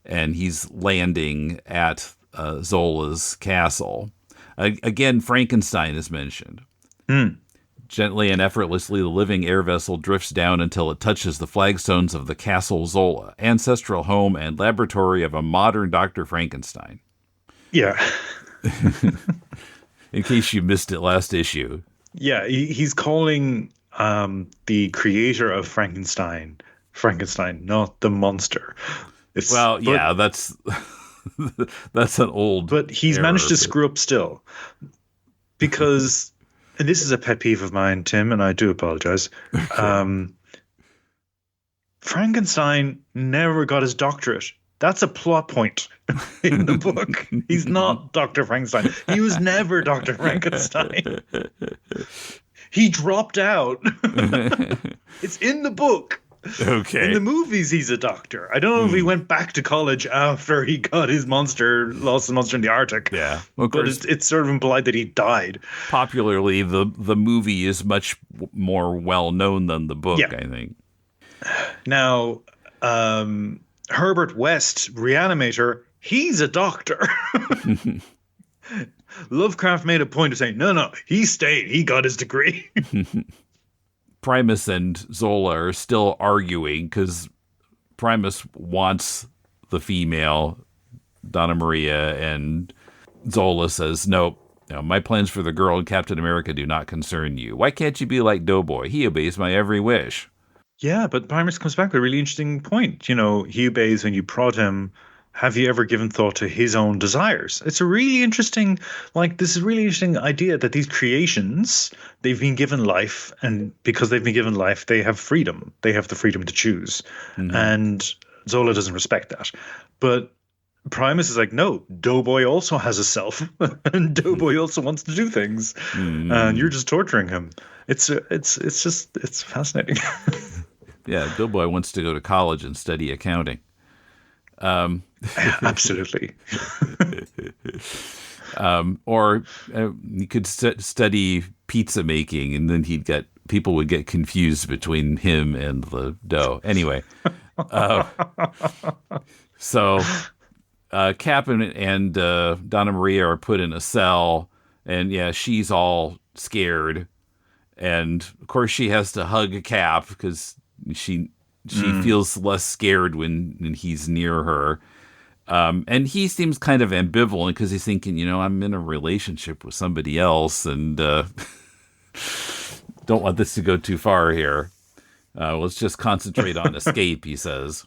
and he's landing at Zola's castle. Again, Frankenstein is mentioned. Gently and effortlessly, the living air vessel drifts down until it touches the flagstones of the Castle Zola, ancestral home and laboratory of a modern Dr. Frankenstein. Yeah. In case you missed it last issue. Yeah, he's calling the creator of Frankenstein, not the monster. That's that's an old. But he's managed to screw up still, because, and this is a pet peeve of mine, Tim, and I do apologize. Frankenstein never got his doctorate. That's a plot point in the book. He's not Dr. Frankenstein. He was never Dr. Frankenstein. He dropped out. It's in the book. Okay. In the movies, he's a doctor. I don't know if he went back to college after he got his lost the monster in the Arctic. Yeah. But it's sort of implied that he died. Popularly, the movie is much more well-known than the book, I think. Now, Herbert West, Reanimator, he's a doctor. Lovecraft made a point of saying, no, he stayed. He got his degree. Primus and Zola are still arguing because Primus wants the female, Donna Maria, and Zola says, "Nope, my plans for the girl in Captain America do not concern you. Why can't you be like Doughboy? He obeys my every wish." Yeah, but Primus comes back with a really interesting point. He obeys when you prod him. Have you ever given thought to his own desires? It's a really interesting, this is a really interesting idea that these creations, they've been given life, and because they've been given life, they have freedom. They have the freedom to choose. Mm-hmm. And Zola doesn't respect that. But Primus is like, no, Doughboy also has a self, and Doughboy also wants to do things, and you're just torturing him. It's fascinating. Yeah, Doughboy wants to go to college and study accounting. Absolutely. Or you could study pizza making, and then people would get confused between him and the dough. Anyway, so Cap and Donna Maria are put in a cell, and yeah, she's all scared, and of course she has to hug Cap because she feels less scared when he's near her. And he seems kind of ambivalent because he's thinking, I'm in a relationship with somebody else, and don't want this to go too far here. Let's just concentrate on escape, he says.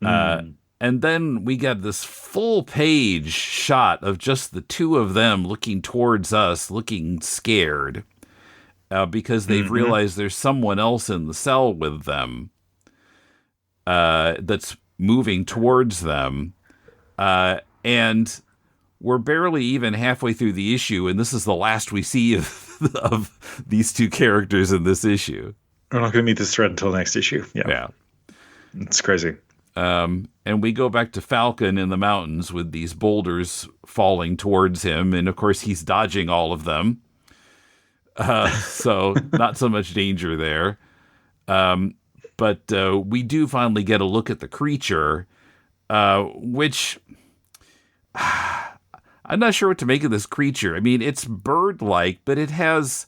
And then we get this full page shot of just the two of them looking towards us, looking scared, because they've realized there's someone else in the cell with them that's moving towards them. And we're barely even halfway through the issue, and this is the last we see of these two characters in this issue. We're not going to meet this thread until next issue. Yeah. It's crazy. And we go back to Falcon in the mountains with these boulders falling towards him, and of course he's dodging all of them. So not so much danger there. But we do finally get a look at the creature, which I'm not sure what to make of this creature. I mean, it's bird-like, but it has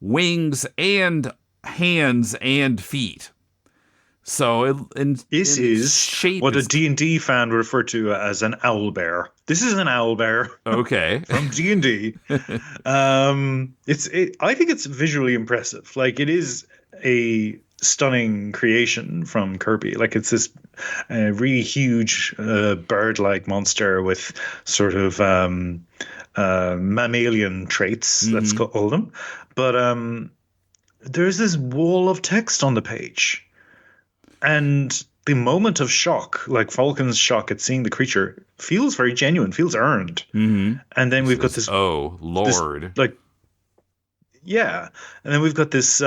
wings and hands and feet. So this is what a D&D fan would refer to as an owl bear. This is an owl bear. Okay. From D&D. I think it's visually impressive. Like, it is a stunning creation from Kirby. Like, it's this really huge bird-like monster with sort of mammalian traits, let's call them. But there's this wall of text on the page. And the moment of shock, like Falcon's shock at seeing the creature, feels very genuine, feels earned. And then we've got this... Oh, Lord. And then we've got this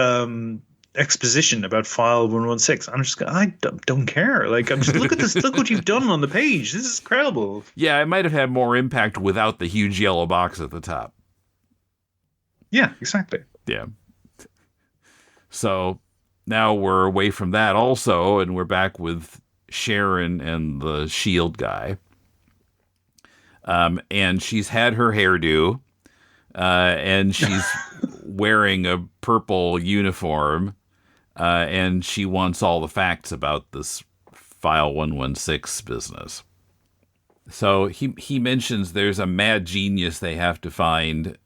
exposition about file 116. I'm just I don't care. Like, I'm just, look at this. Look what you've done on the page. This is incredible. Yeah, it might have had more impact without the huge yellow box at the top. Yeah, exactly. Yeah. So... now we're away from that also, and we're back with Sharon and the S.H.I.E.L.D. guy. And she's had her hairdo, and she's wearing a purple uniform, and she wants all the facts about this File 116 business. So he mentions there's a mad genius they have to find.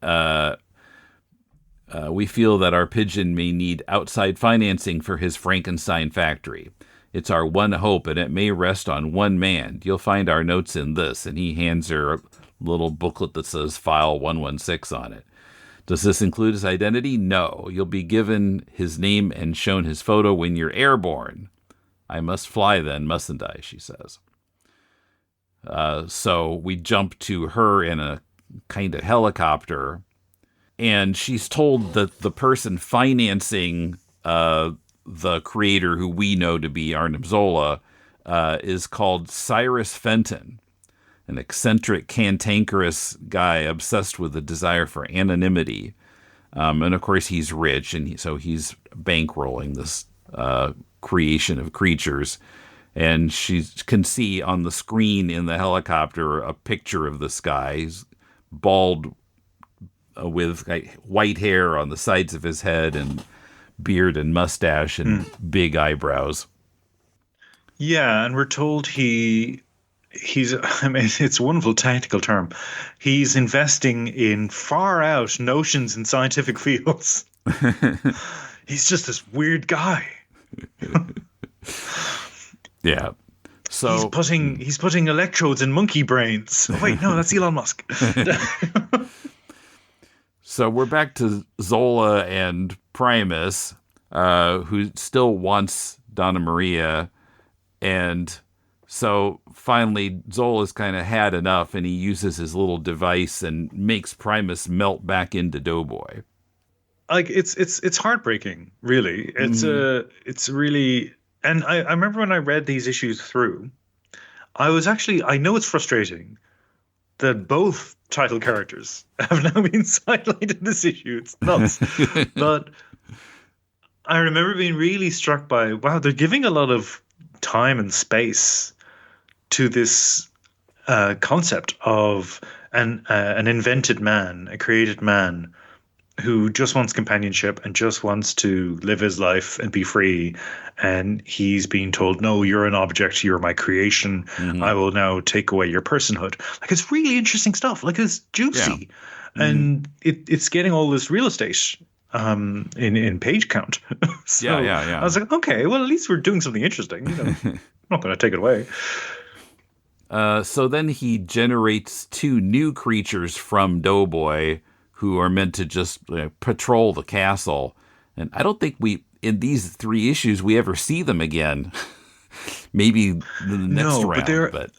We feel that our pigeon may need outside financing for his Frankenstein factory. It's our one hope, and it may rest on one man. You'll find our notes in this. And he hands her a little booklet that says File 116 on it. Does this include his identity? No. You'll be given his name and shown his photo when you're airborne. I must fly then, mustn't I? She says. So we jump to her in a kind of helicopter. And she's told that the person financing the creator, who we know to be Arnim Zola, is called Cyrus Fenton, an eccentric, cantankerous guy obsessed with a desire for anonymity. And of course, he's rich, and so he's bankrolling this creation of creatures. And she can see on the screen in the helicopter a picture of this guy. He's bald, with white hair on the sides of his head and beard and mustache and big eyebrows. Yeah, and we're told he's, I mean, it's a wonderful technical term. He's investing in far out notions in scientific fields. He's just this weird guy. Yeah. So he's putting electrodes in monkey brains. Oh, wait, no, that's Elon Musk. So we're back to Zola and Primus, who still wants Donna Maria. And so finally, Zola's kind of had enough, and he uses his little device and makes Primus melt back into Doughboy. Like, it's heartbreaking, really. It's really... And I remember when I read these issues through, I know it's frustrating that both title characters have now been sidelined in this issue. It's nuts. But I remember being really struck by, wow, they're giving a lot of time and space to this concept of an invented man, a created man who just wants companionship and just wants to live his life and be free. And he's being told, no, you're an object. You're my creation. Mm-hmm. I will now take away your personhood. Like, it's really interesting stuff. Like, it's juicy. Yeah. And it's getting all this real estate in page count. So yeah. I was like, okay, well, at least we're doing something interesting. I'm not going to take it away. So then he generates 2 new creatures from Doughboy who are meant to just patrol the castle. And I don't think in these 3 issues, we ever see them again. Maybe the next round. But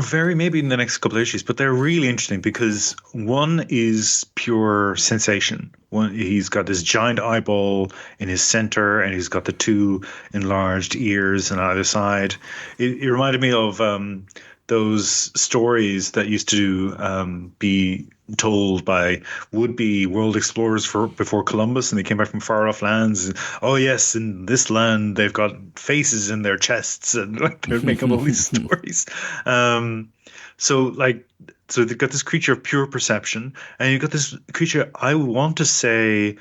they're maybe in the next couple of issues, but they're really interesting because one is pure sensation. He's got this giant eyeball in his center, and he's got the 2 enlarged ears on either side. It reminded me of those stories that used to be told by would-be world explorers before Columbus, and they came back from far-off lands. Oh yes, in this land they've got faces in their chests, and they're making up all these stories. So they've got this creature of pure perception, and you've got this creature, I want to say,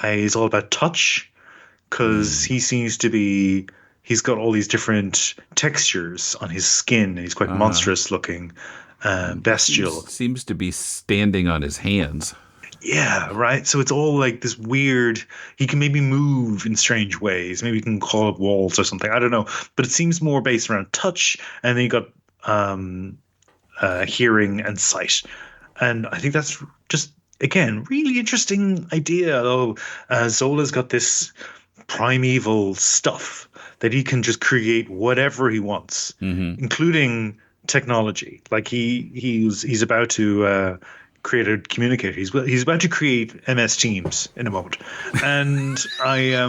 is all about touch, because he seems to be. He's got all these different textures on his skin. He's quite monstrous looking, bestial. Seems to be standing on his hands. Yeah, right. So it's all like this weird. He can maybe move in strange ways. Maybe he can call up walls or something. I don't know. But it seems more based around touch. And then you got hearing and sight. And I think that's just, again, really interesting idea. Zola's got this primeval stuff that he can just create whatever he wants, including technology. Like he's about to create a communicator. He's about to create MS Teams in a moment, and I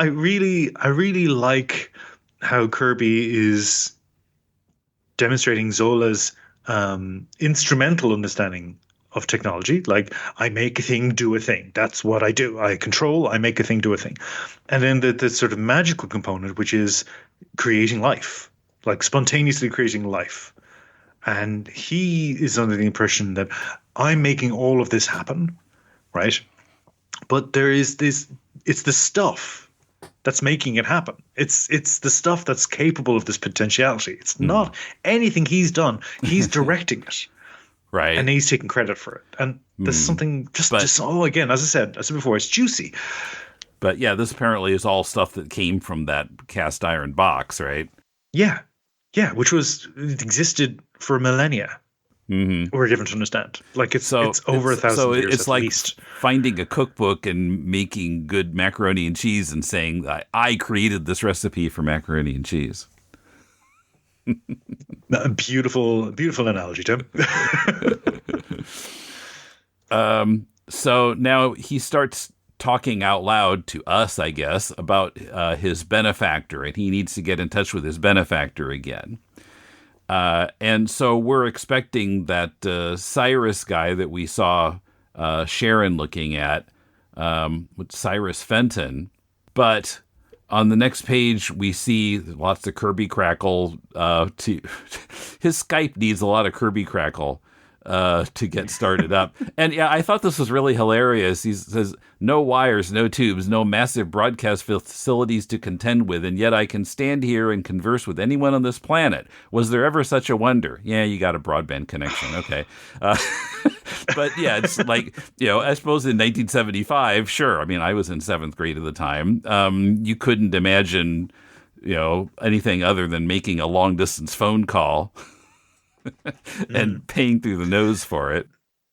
really like how Kirby is demonstrating Zola's instrumental understanding of technology. Like, I make a thing do a thing. That's what I do. I control, I make a thing do a thing. And then the sort of magical component, which is creating life, like spontaneously creating life. And he is under the impression that I'm making all of this happen, right? But there is it's the stuff that's making it happen. It's the stuff that's capable of this potentiality. It's not anything he's done. He's directing it. Right. And he's taking credit for it. And there's something just again, as I said before, it's juicy. But yeah, this apparently is all stuff that came from that cast iron box, right? Yeah. Yeah, which it existed for millennia. We're given to understand. Like it's over 1,000 years it's at like least. Finding a cookbook and making good macaroni and cheese and saying, I created this recipe for macaroni and cheese. Beautiful analogy, Tim. So now he starts talking out loud to us, I guess, about his benefactor, and he needs to get in touch with his benefactor again. And so we're expecting that Cyrus guy that we saw Sharon looking at, with Cyrus Fenton, but on the next page, we see lots of Kirby Crackle. His Skype needs a lot of Kirby Crackle to get started up. And yeah, I thought this was really hilarious. He says, no wires, no tubes, no massive broadcast facilities to contend with, and yet I can stand here and converse with anyone on this planet. Was there ever such a wonder? Yeah, you got a broadband connection. Okay. But yeah, it's like, I suppose in 1975, sure. I mean, I was in 7th grade at the time. You couldn't imagine, anything other than making a long distance phone call and paying through the nose for it.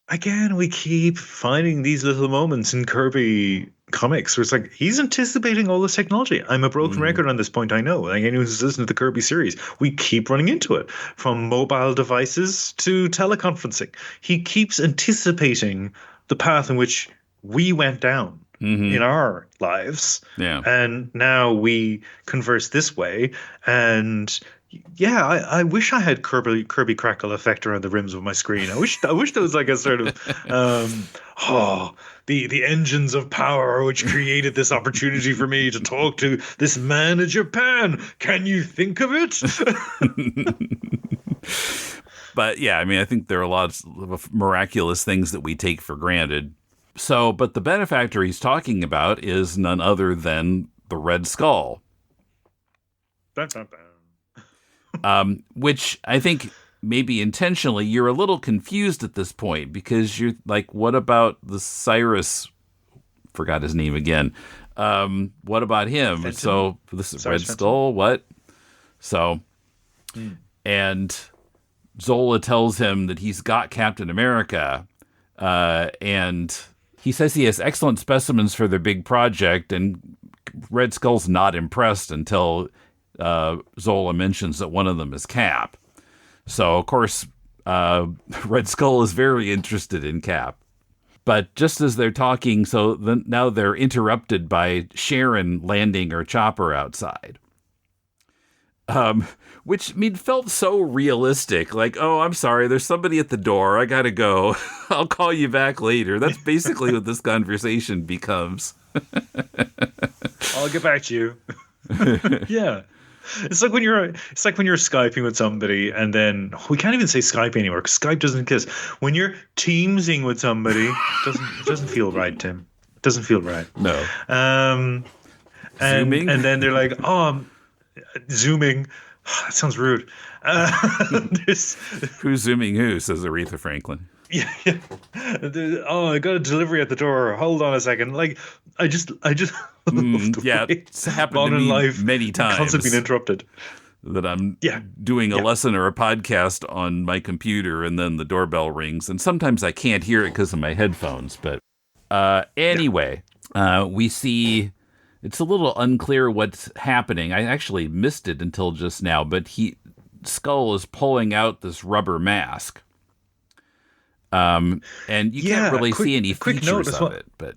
Again, we keep finding these little moments in Kirby comics where it's like, he's anticipating all this technology. I'm a broken record on this point, I know. Like anyone who's listened to the Kirby series, we keep running into it. From mobile devices to teleconferencing. He keeps anticipating the path in which we went down. in our lives. Yeah. And now we converse this way. And yeah, I wish I had Kirby Crackle effect around the rims of my screen. I wish there was like a sort of the engines of power which created this opportunity for me to talk to this man in Japan. Can you think of it? But yeah, I mean, I think there are lots of miraculous things that we take for granted. So, but the benefactor he's talking about is none other than the Red Skull. Bam, bam, bam. Which I think maybe intentionally you're a little confused at this point, because you're like, what about the Cyrus? Forgot his name again. What about him? Fenton? So this is Cyrus Red Fenton. Skull. What? So, and Zola tells him that he's got Captain America, and he says he has excellent specimens for their big project, and Red Skull's not impressed until Zola mentions that one of them is Cap. So, of course, Red Skull is very interested in Cap. But just as they're talking, now they're interrupted by Sharon landing her chopper outside. Which, I mean, felt so realistic. Like, oh, I'm sorry, there's somebody at the door. I gotta go. I'll call you back later. That's basically what this conversation becomes. I'll get back to you. Yeah. It's like when you're Skyping with somebody, and then we can't even say Skype anymore because Skype doesn't exist. When you're Teamsing with somebody, it doesn't feel right, Tim. It doesn't feel right. No. Zooming? And then they're like, oh, I'm zooming. That sounds rude. Who's zooming who, says Aretha Franklin. Yeah. Oh, I got a delivery at the door. Hold on a second. Like, I just yeah, it's happened to me many times. Constantly being interrupted. That I'm doing a lesson or a podcast on my computer, and then the doorbell rings, and sometimes I can't hear it because of my headphones. But anyway, we see it's a little unclear what's happening. I actually missed it until just now, but Skull is pulling out this rubber mask. And you can't really see any features of it, but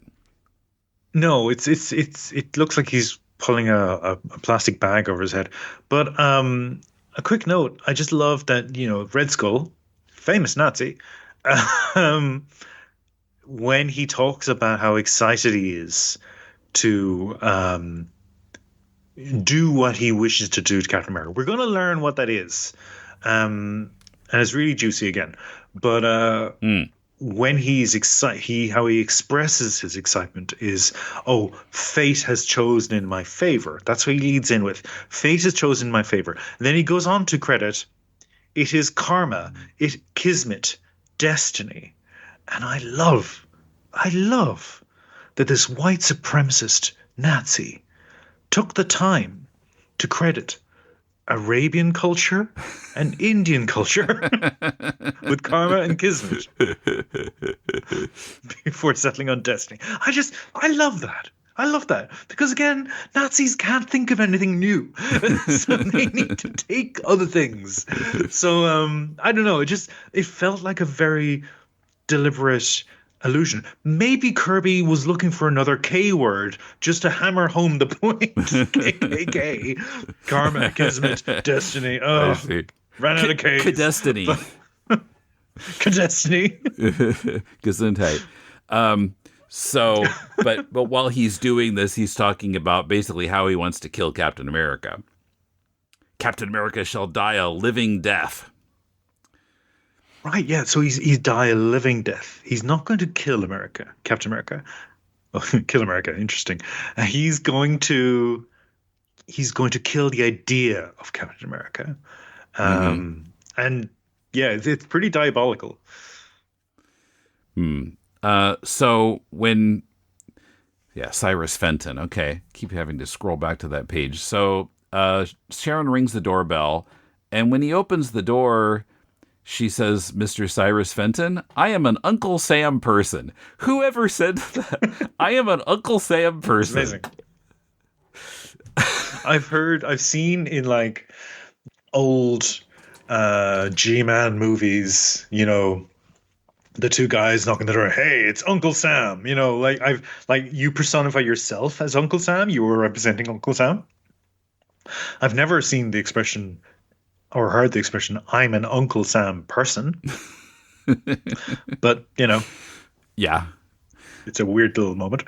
no, it looks like he's pulling a plastic bag over his head. But a quick note, I just love that, Red Skull, famous Nazi, when he talks about how excited he is to do what he wishes to do to Captain America. We're going to learn what that is. And it's really juicy again. But when he's excited, how he expresses his excitement is, oh, fate has chosen in my favor. That's what he leads in with. Fate has chosen in my favor. And then he goes on to credit, it is karma, kismet, destiny. And I love that this white supremacist Nazi took the time to credit Arabian culture and Indian culture with karma and kismet before settling on destiny. I love that. I love that because, again, Nazis can't think of anything new, so they need to take other things. So I don't know. It felt like a very deliberate allusion. Maybe Kirby was looking for another K word just to hammer home the point. KKK, karma, kismet, destiny. Oh, ran out of K's. Destiny. Destiny. Gesundheit. So, but while he's doing this, he's talking about basically how he wants to kill Captain America. Captain America shall die a living death. Right, yeah. So he's die a living death. He's not going to kill Captain America. Oh, kill America. Interesting. He's going to kill the idea of Captain America. And yeah, it's pretty diabolical. So when, Cyrus Fenton. Okay, keep having to scroll back to that page. So Sharon rings the doorbell, and when he opens the door, she says, "Mr. Cyrus Fenton, I am an Uncle Sam person." Whoever said that? I am an Uncle Sam person. Amazing. I've seen in like old G-Man movies, the two guys knocking the door. Hey, it's Uncle Sam. You know, like you personify yourself as Uncle Sam. You were representing Uncle Sam. I've never seen the expression or heard the expression "I'm an Uncle Sam person," but you know, yeah, it's a weird little moment.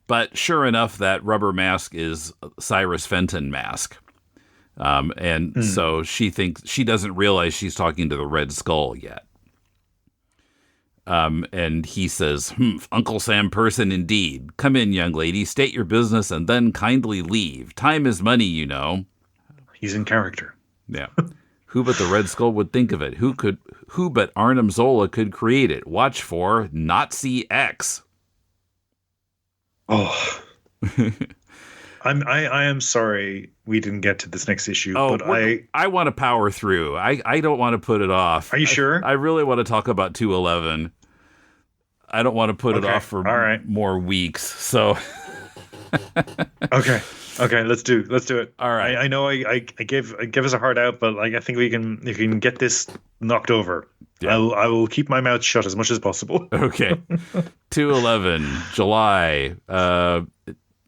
But sure enough, that rubber mask is Cyrus Fenton mask. So she doesn't realize she's talking to the Red Skull yet. And he says, Uncle Sam person indeed. Come in, young lady, state your business and then kindly leave. Time is money, you know. He's in character. Yeah. Who but the Red Skull would think of it? Who but Arnim Zola could create it? Watch for Nazi X. Oh. I am sorry we didn't get to this next issue, but I want to power through. I don't want to put it off. Are you sure? I really want to talk about 211. I don't want to put it off for more weeks. So Okay, let's do it. All right. I know I give us a hard out, but like I think if we can get this knocked over, yeah. I will keep my mouth shut as much as possible. Okay. 211 July.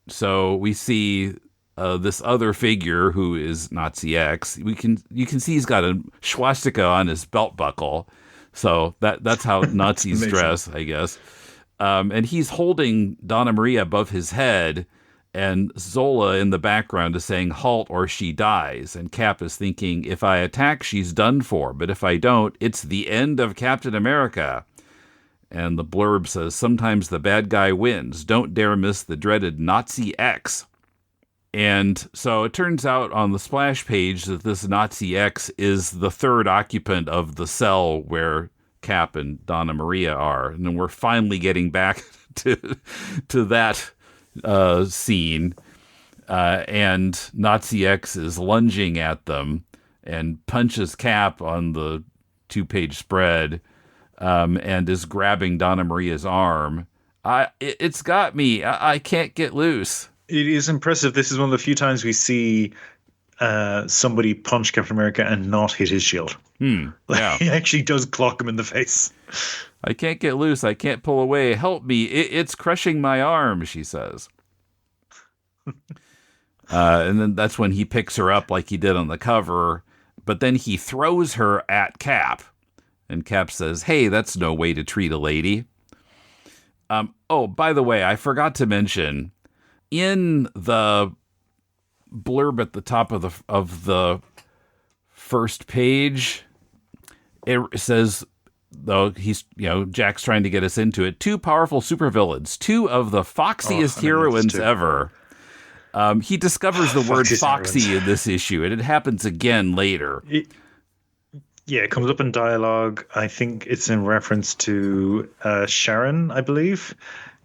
So we see this other figure who is Nazi X. You can see he's got a swastika on his belt buckle. So that's how Nazis dress, I guess. And he's holding Donna Maria above his head, and Zola in the background is saying, halt or she dies. And Cap is thinking, if I attack, she's done for. But if I don't, it's the end of Captain America. And the blurb says, sometimes the bad guy wins. Don't dare miss the dreaded Nazi X. And so it turns out on the splash page that this Nazi X is the third occupant of the cell where Cap and Donna Maria are. And then we're finally getting back to that scene. And Nazi X is lunging at them and punches Cap on the 2-page spread. And is grabbing Donna Maria's arm. It's got me. I can't get loose. It is impressive. This is one of the few times we see somebody punch Captain America and not hit his shield. Yeah. He actually does clock him in the face. I can't get loose. I can't pull away. Help me. It's crushing my arm, she says. And then that's when he picks her up like he did on the cover. But then he throws her at Cap. And Cap says, hey, that's no way to treat a lady. Oh, by the way, I forgot to mention, in the blurb at the top of the first page, it says, though he's, Jack's trying to get us into it, 2 powerful supervillains, 2 of the foxiest heroines ever. He discovers the word foxy in this issue, and it happens again later. It comes up in dialogue. I think it's in reference to Sharon, I believe.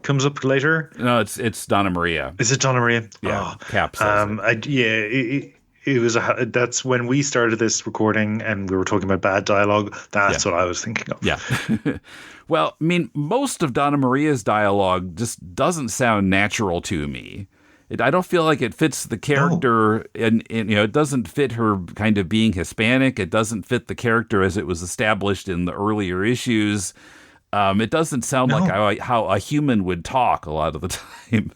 Comes up later. No, it's Donna Maria. Is it Donna Maria? Yeah, Cap says it. It was that's when we started this recording and we were talking about bad dialogue. That's what I was thinking of. Yeah. Well, I mean, most of Donna Maria's dialogue just doesn't sound natural to me. I don't feel like it fits the character, and it doesn't fit her kind of being Hispanic. It doesn't fit the character as it was established in the earlier issues. It doesn't sound like how a human would talk a lot of the time.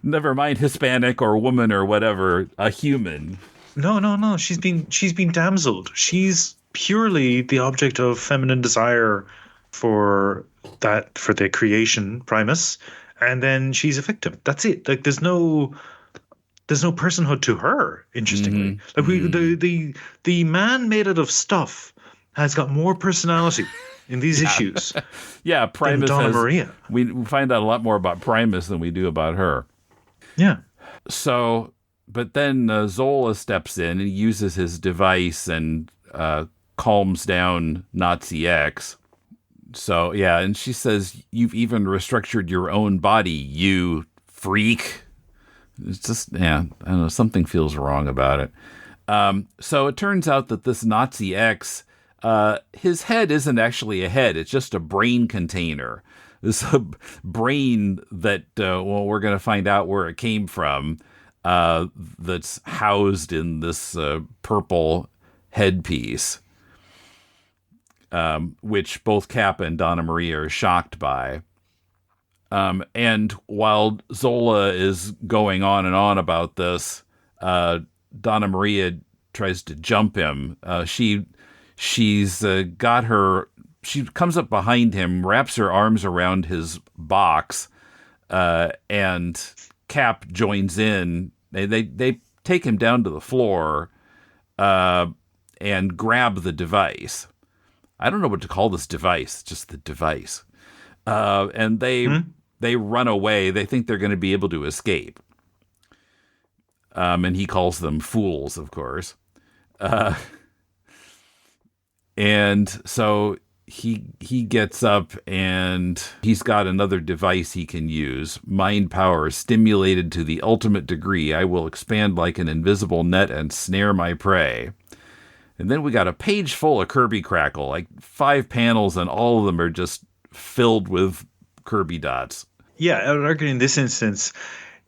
Never mind Hispanic or woman or whatever, a human. No. She's been damseled. She's purely the object of feminine desire for the creation Primus. And then she's a victim. That's it. Like there's no personhood to her. Interestingly, the man made out of stuff has got more personality in these issues. Yeah, Primus than Donna Maria. We find out a lot more about Primus than we do about her. Yeah. So, but then Zola steps in and uses his device and calms down Nazi X. So, yeah, and she says, you've even restructured your own body, you freak. It's just, I don't know, something feels wrong about it. So it turns out that this Nazi X, his head isn't actually a head. It's just a brain container. This brain that, we're going to find out where it came from, that's housed in this purple headpiece. which both Cap and Donna Maria are shocked by. And while Zola is going on and on about this, Donna Maria tries to jump him. She's got her. She comes up behind him, wraps her arms around his box, and Cap joins in. They take him down to the floor, and grab the device. I don't know what to call this device, just the device. And they run away. They think they're going to be able to escape. And he calls them fools, of course. And so he gets up and he's got another device he can use. Mind power stimulated to the ultimate degree. I will expand like an invisible net and snare my prey. And then we got a page full of Kirby Crackle, like 5 panels, and all of them are just filled with Kirby dots. Yeah, I would argue in this instance,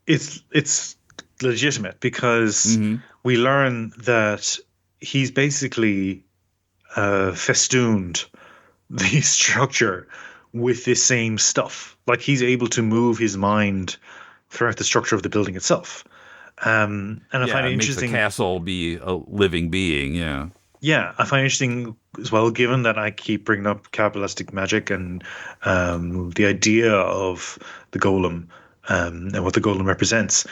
it's legitimate because we learn that he's basically festooned the structure with this same stuff. Like, he's able to move his mind throughout the structure of the building itself. And I find it interesting. Makes the castle be a living being, yeah. Yeah, I find it interesting as well, given that I keep bringing up capitalistic magic and the idea of the golem and what the golem represents.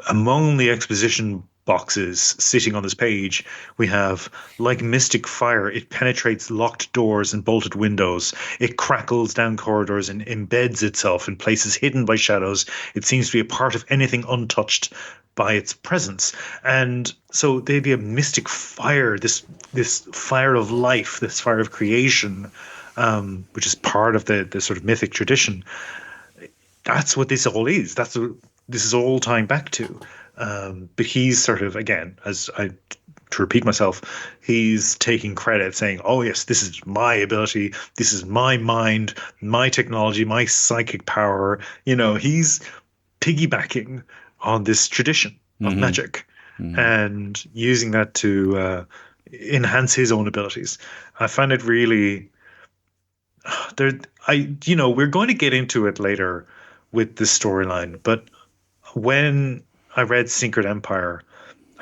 Among the exposition boxes sitting on this page, we have, like mystic fire, it penetrates locked doors and bolted windows. It crackles down corridors and embeds itself in places hidden by shadows. It seems to be a part of anything untouched by its presence. And so the idea of mystic fire, this fire of life, this fire of creation, which is part of the sort of mythic tradition, that's what this all is. That's what this is all tying back to. But he's sort of, again, to repeat myself, he's taking credit, saying, oh yes, this is my ability, this is my mind, my technology, my psychic power. You know, he's piggybacking on this tradition of magic and using that to enhance his own abilities. I find it really we're going to get into it later with this storyline, but when I read Secret Empire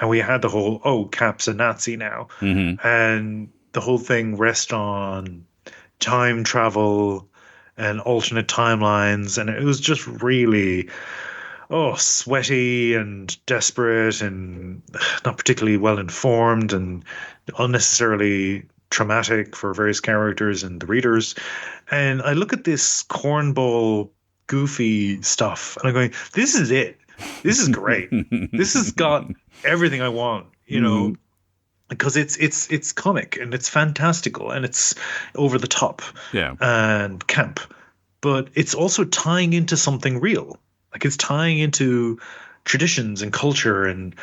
and we had the whole, Cap's a Nazi now, and the whole thing rests on time travel and alternate timelines, and it was just really sweaty and desperate and not particularly well informed and unnecessarily traumatic for various characters and the readers. And I look at this cornball goofy stuff and I'm going, this is it. This is great. This has got everything I want, you know, because it's comic and it's fantastical and it's over the top and camp, but it's also tying into something real. Like, it's tying into traditions and culture and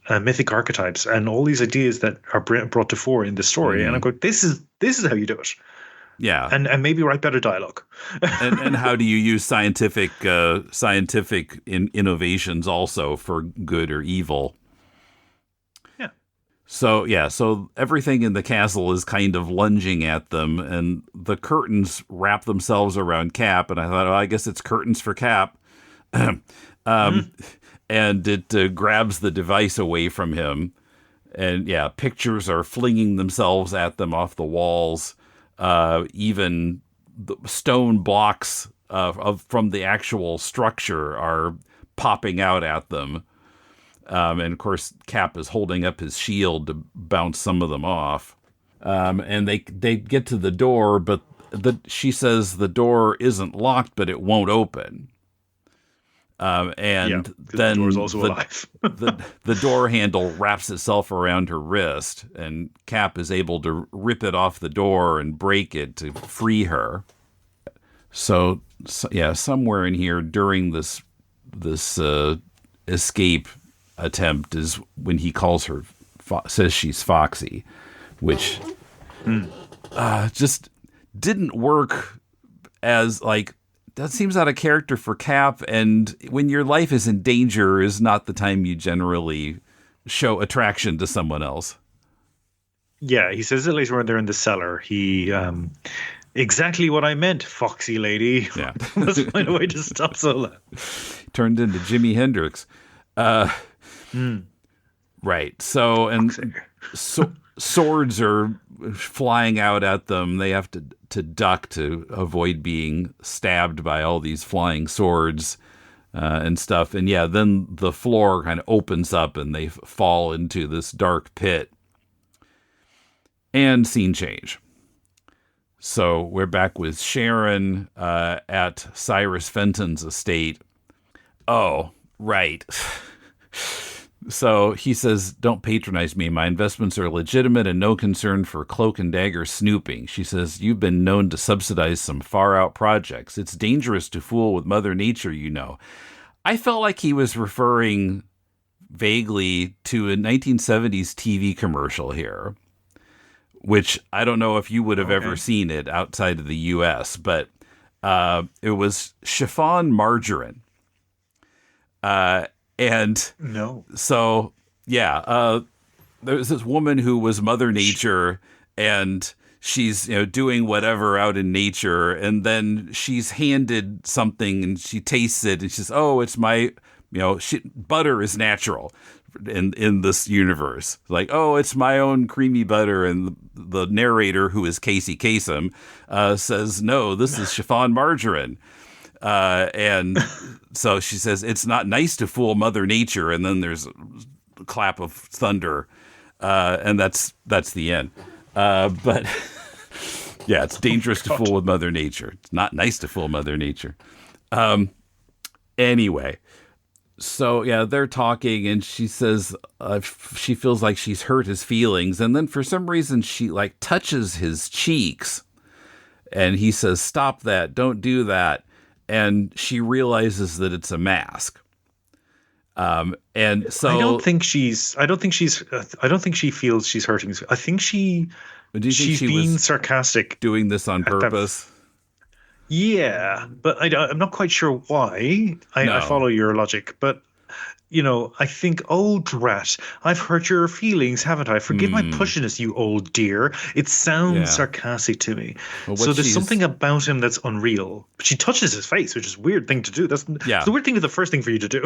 mythic archetypes and all these ideas that are brought to fore in the story. And I go, this is how you do it. Yeah, and maybe write better dialogue. and how do you use scientific innovations also for good or evil? Yeah. So everything in the castle is kind of lunging at them, and the curtains wrap themselves around Cap. And I thought, I guess it's curtains for Cap. And it grabs the device away from him, and pictures are flinging themselves at them off the walls. Even the stone blocks from the actual structure are popping out at them, and of course Cap is holding up his shield to bounce some of them off. And they get to the door, but she says the door isn't locked, but it won't open. Then the door's also alive. the door handle wraps itself around her wrist, and Cap is able to rip it off the door and break it to free her. So somewhere in here during this escape attempt is when he calls her, says she's Foxy, which just didn't work as like. That seems out of character for Cap, and when your life is in danger is not the time you generally show attraction to someone else. Yeah, he says it later when they're in the cellar. He exactly what I meant, foxy lady. Yeah. Let's find a way to stop Zola. Turned into Jimi Hendrix. Mm. Right. So, and swords are flying out at them. They have to duck to avoid being stabbed by all these flying swords and stuff. And yeah, then the floor kind of opens up and they fall into this dark pit. And scene change. So we're back with Sharon at Cyrus Fenton's estate. Oh, right. So he says, don't patronize me. My investments are legitimate and no concern for cloak and dagger snooping. She says, you've been known to subsidize some far-out projects. It's dangerous to fool with Mother Nature, you know. I felt like he was referring vaguely to a 1970s TV commercial here, which I don't know if you would have ever seen it outside of the U.S., but it was chiffon margarine. And no. So, yeah, there was this woman who was Mother Nature, and she's, doing whatever out in nature, and then she's handed something, and she tastes it, and she says, oh, it's my, butter is natural in this universe. Like, oh, it's my own creamy butter, and the narrator, who is Casey Kasem, says, no, this is chiffon margarine. And so she says, it's not nice to fool Mother Nature. And then there's a clap of thunder. And that's the end. But yeah, it's dangerous to fool with Mother Nature. It's not nice to fool Mother Nature. Anyway, so yeah, they're talking and she says, she feels like she's hurt his feelings. And then for some reason she touches his cheeks and he says, stop that. Don't do that. And she realizes that it's a mask. And so I don't think she feels she's hurting. I think she's being sarcastic, doing this on purpose. Yeah, but I'm not quite sure why. I follow your logic, but I think, oh, drat, I've hurt your feelings, haven't I? Forgive my pushiness, you old dear. It sounds sarcastic to me. Well, so there's something about him that's unreal. But she touches his face, which is a weird thing to do. It's a weird thing to the first thing for you to do.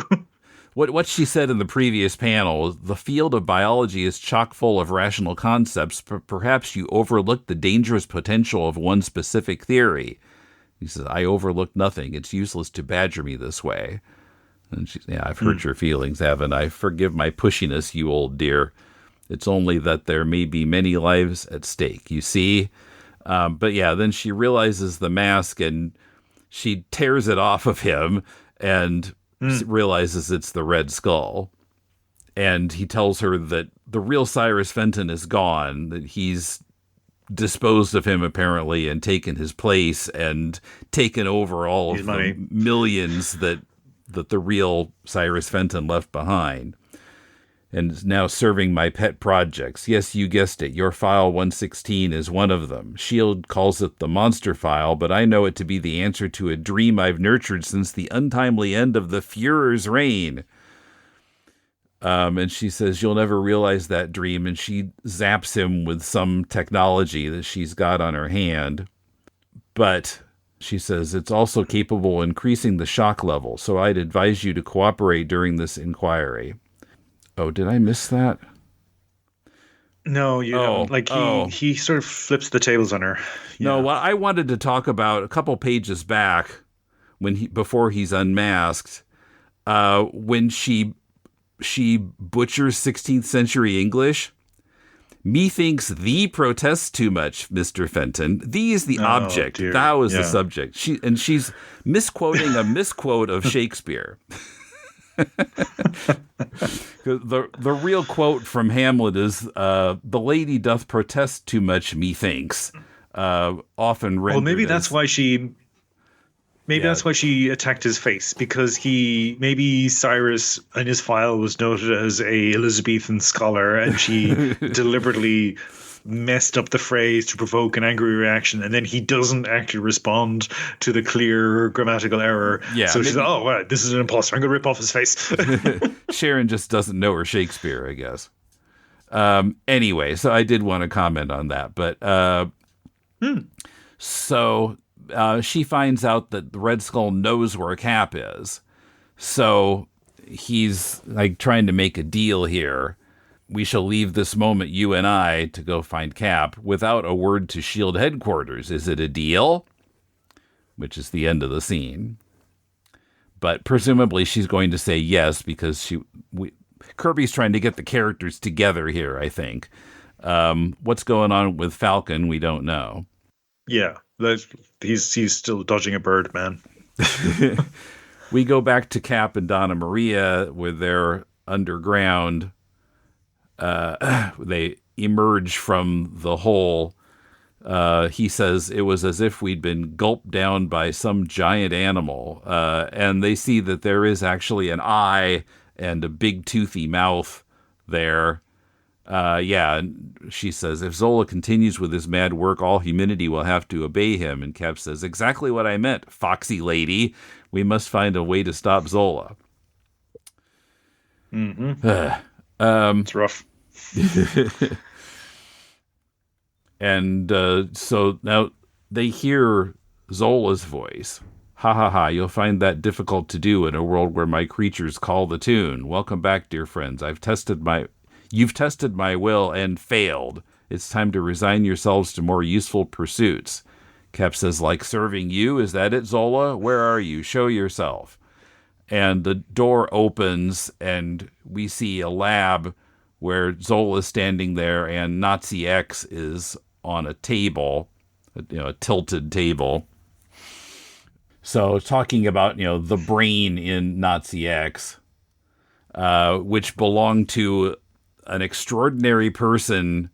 What she said in the previous panel, the field of biology is chock full of rational concepts, but perhaps you overlook the dangerous potential of one specific theory. He says, I overlooked nothing. It's useless to badger me this way. And she's, I've hurt your feelings, haven't I? Forgive my pushiness, you old dear. It's only that there may be many lives at stake, you see? But yeah, then she realizes the mask and she tears it off of him and realizes it's the Red Skull. And he tells her that the real Cyrus Fenton is gone, that he's disposed of him apparently and taken his place and taken over all of the millions that the real Cyrus Fenton left behind, and is now serving my pet projects. Yes, you guessed it. Your file 116 is one of them. S.H.I.E.L.D. calls it the monster file, but I know it to be the answer to a dream I've nurtured since the untimely end of the Fuhrer's reign. And she says, you'll never realize that dream, and she zaps him with some technology that she's got on her hand. But she says, it's also capable of increasing the shock level, so I'd advise you to cooperate during this inquiry. Oh, did I miss that? No, you don't. He sort of flips the tables on her. Yeah. No, what I wanted to talk about a couple pages back, before he's unmasked, when she butchers 16th century English. Methinks thee protests too much, Mr. Fenton. Thee is the object. Dear. Thou is the subject. She's misquoting a misquote of Shakespeare. The real quote from Hamlet is, the lady doth protest too much, methinks. Often rendered. Well, maybe that's why she... that's why she attacked his face, because maybe Cyrus in his file was noted as a Elizabethan scholar, and she deliberately messed up the phrase to provoke an angry reaction, and then he doesn't actually respond to the clear grammatical error. Yeah, so she's like, oh, wow, this is an imposter. I'm going to rip off his face. Sharon just doesn't know her Shakespeare, I guess. Anyway, so I did want to comment on that, but so she finds out that the Red Skull knows where Cap is. So he's like trying to make a deal here. We shall leave this moment, you and I, to go find Cap without a word to S.H.I.E.L.D. headquarters. Is it a deal? Which is the end of the scene. But presumably she's going to say yes because Kirby's trying to get the characters together here, I think. What's going on with Falcon, we don't know. Yeah, he's still dodging a bird, man. We go back to Cap and Donna Maria with their underground. They emerge from the hole. He says it was as if we'd been gulped down by some giant animal. And they see that there is actually an eye and a big toothy mouth there. And she says, if Zola continues with his mad work, all humanity will have to obey him. And Cap says, exactly what I meant, foxy lady. We must find a way to stop Zola. It's rough. And so now they hear Zola's voice. Ha ha ha, you'll find that difficult to do in a world where my creatures call the tune. Welcome back, dear friends. You've tested my will and failed. It's time to resign yourselves to more useful pursuits. Cap says, like serving you? Is that it, Zola? Where are you? Show yourself. And the door opens and we see a lab where Zola is standing there and Nazi X is on a table, a tilted table. So talking about, the brain in Nazi X, which belonged to an extraordinary person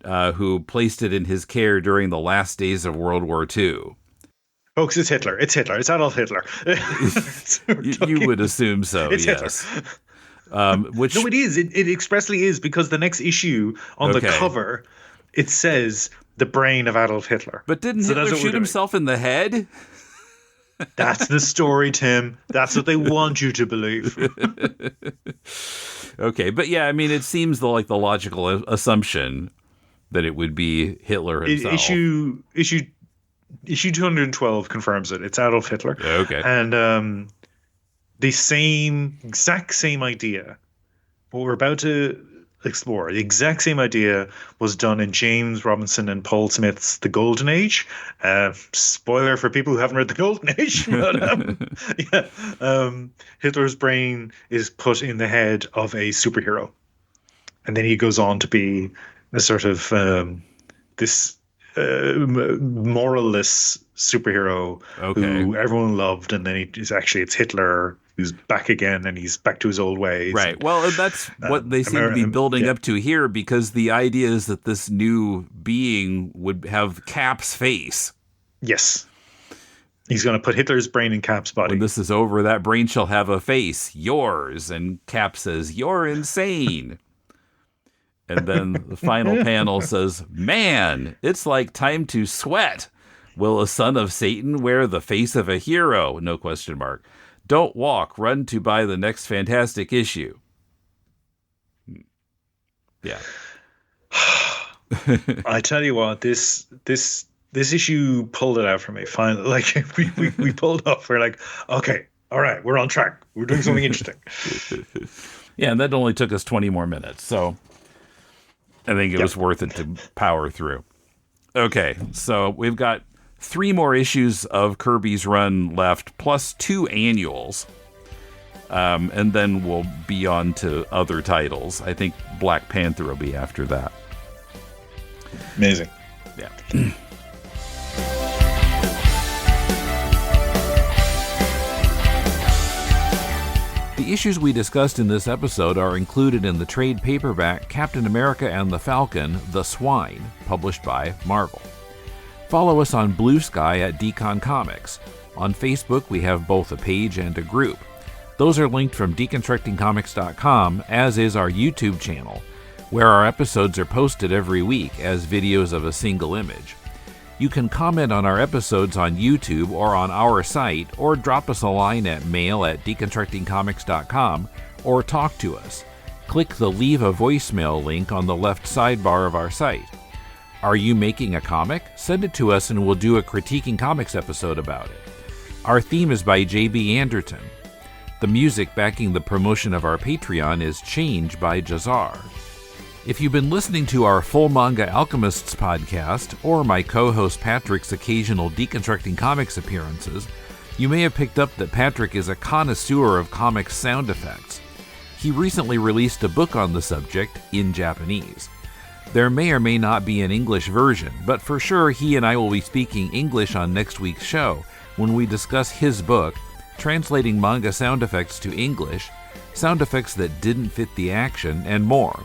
who placed it in his care during the last days of World War II. Folks, it's Hitler. It's Adolf Hitler. You would assume so, it's yes. Hitler. No, it is. It expressly is, because the next issue on the cover, it says the brain of Adolf Hitler. But didn't Hitler shoot himself in the head? That's the story, Tim. That's what they want you to believe. Okay, but yeah, I mean, it seems like the logical assumption that it would be Hitler himself. Issue 212 confirms it. It's Adolf Hitler. Okay. And the exact same idea, what we're about to explore, the exact same idea was done in James Robinson and Paul Smith's The Golden Age. Spoiler for people who haven't read The Golden Age. But, Hitler's brain is put in the head of a superhero. And then he goes on to be a sort of this moralless superhero who everyone loved, and then it's Hitler who's back again, and he's back to his old ways. Right. Well, that's what they seem to be building up to here, because the idea is that this new being would have Cap's face. Yes. He's going to put Hitler's brain in Cap's body. When this is over, that brain shall have a face, yours. And Cap says, you're insane. And then the final panel says, man, it's like time to sweat. Will a son of Satan wear the face of a hero? No question mark. Don't walk, run to buy the next fantastic issue. Yeah. I tell you what, this issue pulled it out for me. Finally, like we pulled off. We're like, okay, all right, we're on track. We're doing something interesting. Yeah, and that only took us 20 more minutes, so I think it was worth it to power through. Okay, so we've got 3 more issues of Kirby's run left, plus 2 annuals. And then we'll be on to other titles. I think Black Panther will be after that. Amazing. Yeah. The issues we discussed in this episode are included in the trade paperback Captain America and the Falcon, The Swine, published by Marvel. Follow us on Blue Sky at Decon Comics. On Facebook, we have both a page and a group. Those are linked from deconstructingcomics.com, as is our YouTube channel, where our episodes are posted every week as videos of a single image. You can comment on our episodes on YouTube or on our site, or drop us a line at mail@deconstructingcomics.com, or talk to us. click the Leave a Voicemail link on the left sidebar of our site. Are you making a comic? Send it to us and we'll do a Critiquing Comics episode about it. Our theme is by J.B. Anderton. The music backing the promotion of our Patreon is Change by Jazar. If you've been listening to our Full Manga Alchemists podcast, or my co-host Patrick's occasional Deconstructing Comics appearances, you may have picked up that Patrick is a connoisseur of comic sound effects. He recently released a book on the subject in Japanese. There may or may not be an English version, but for sure he and I will be speaking English on next week's show when we discuss his book, Translating Manga Sound Effects to English, Sound Effects That Didn't Fit the Action, and more.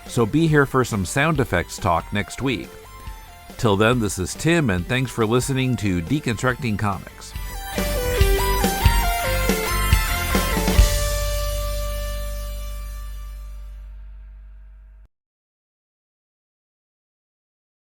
So be here for some sound effects talk next week. Till then, this is Tim, and thanks for listening to Deconstructing Comics.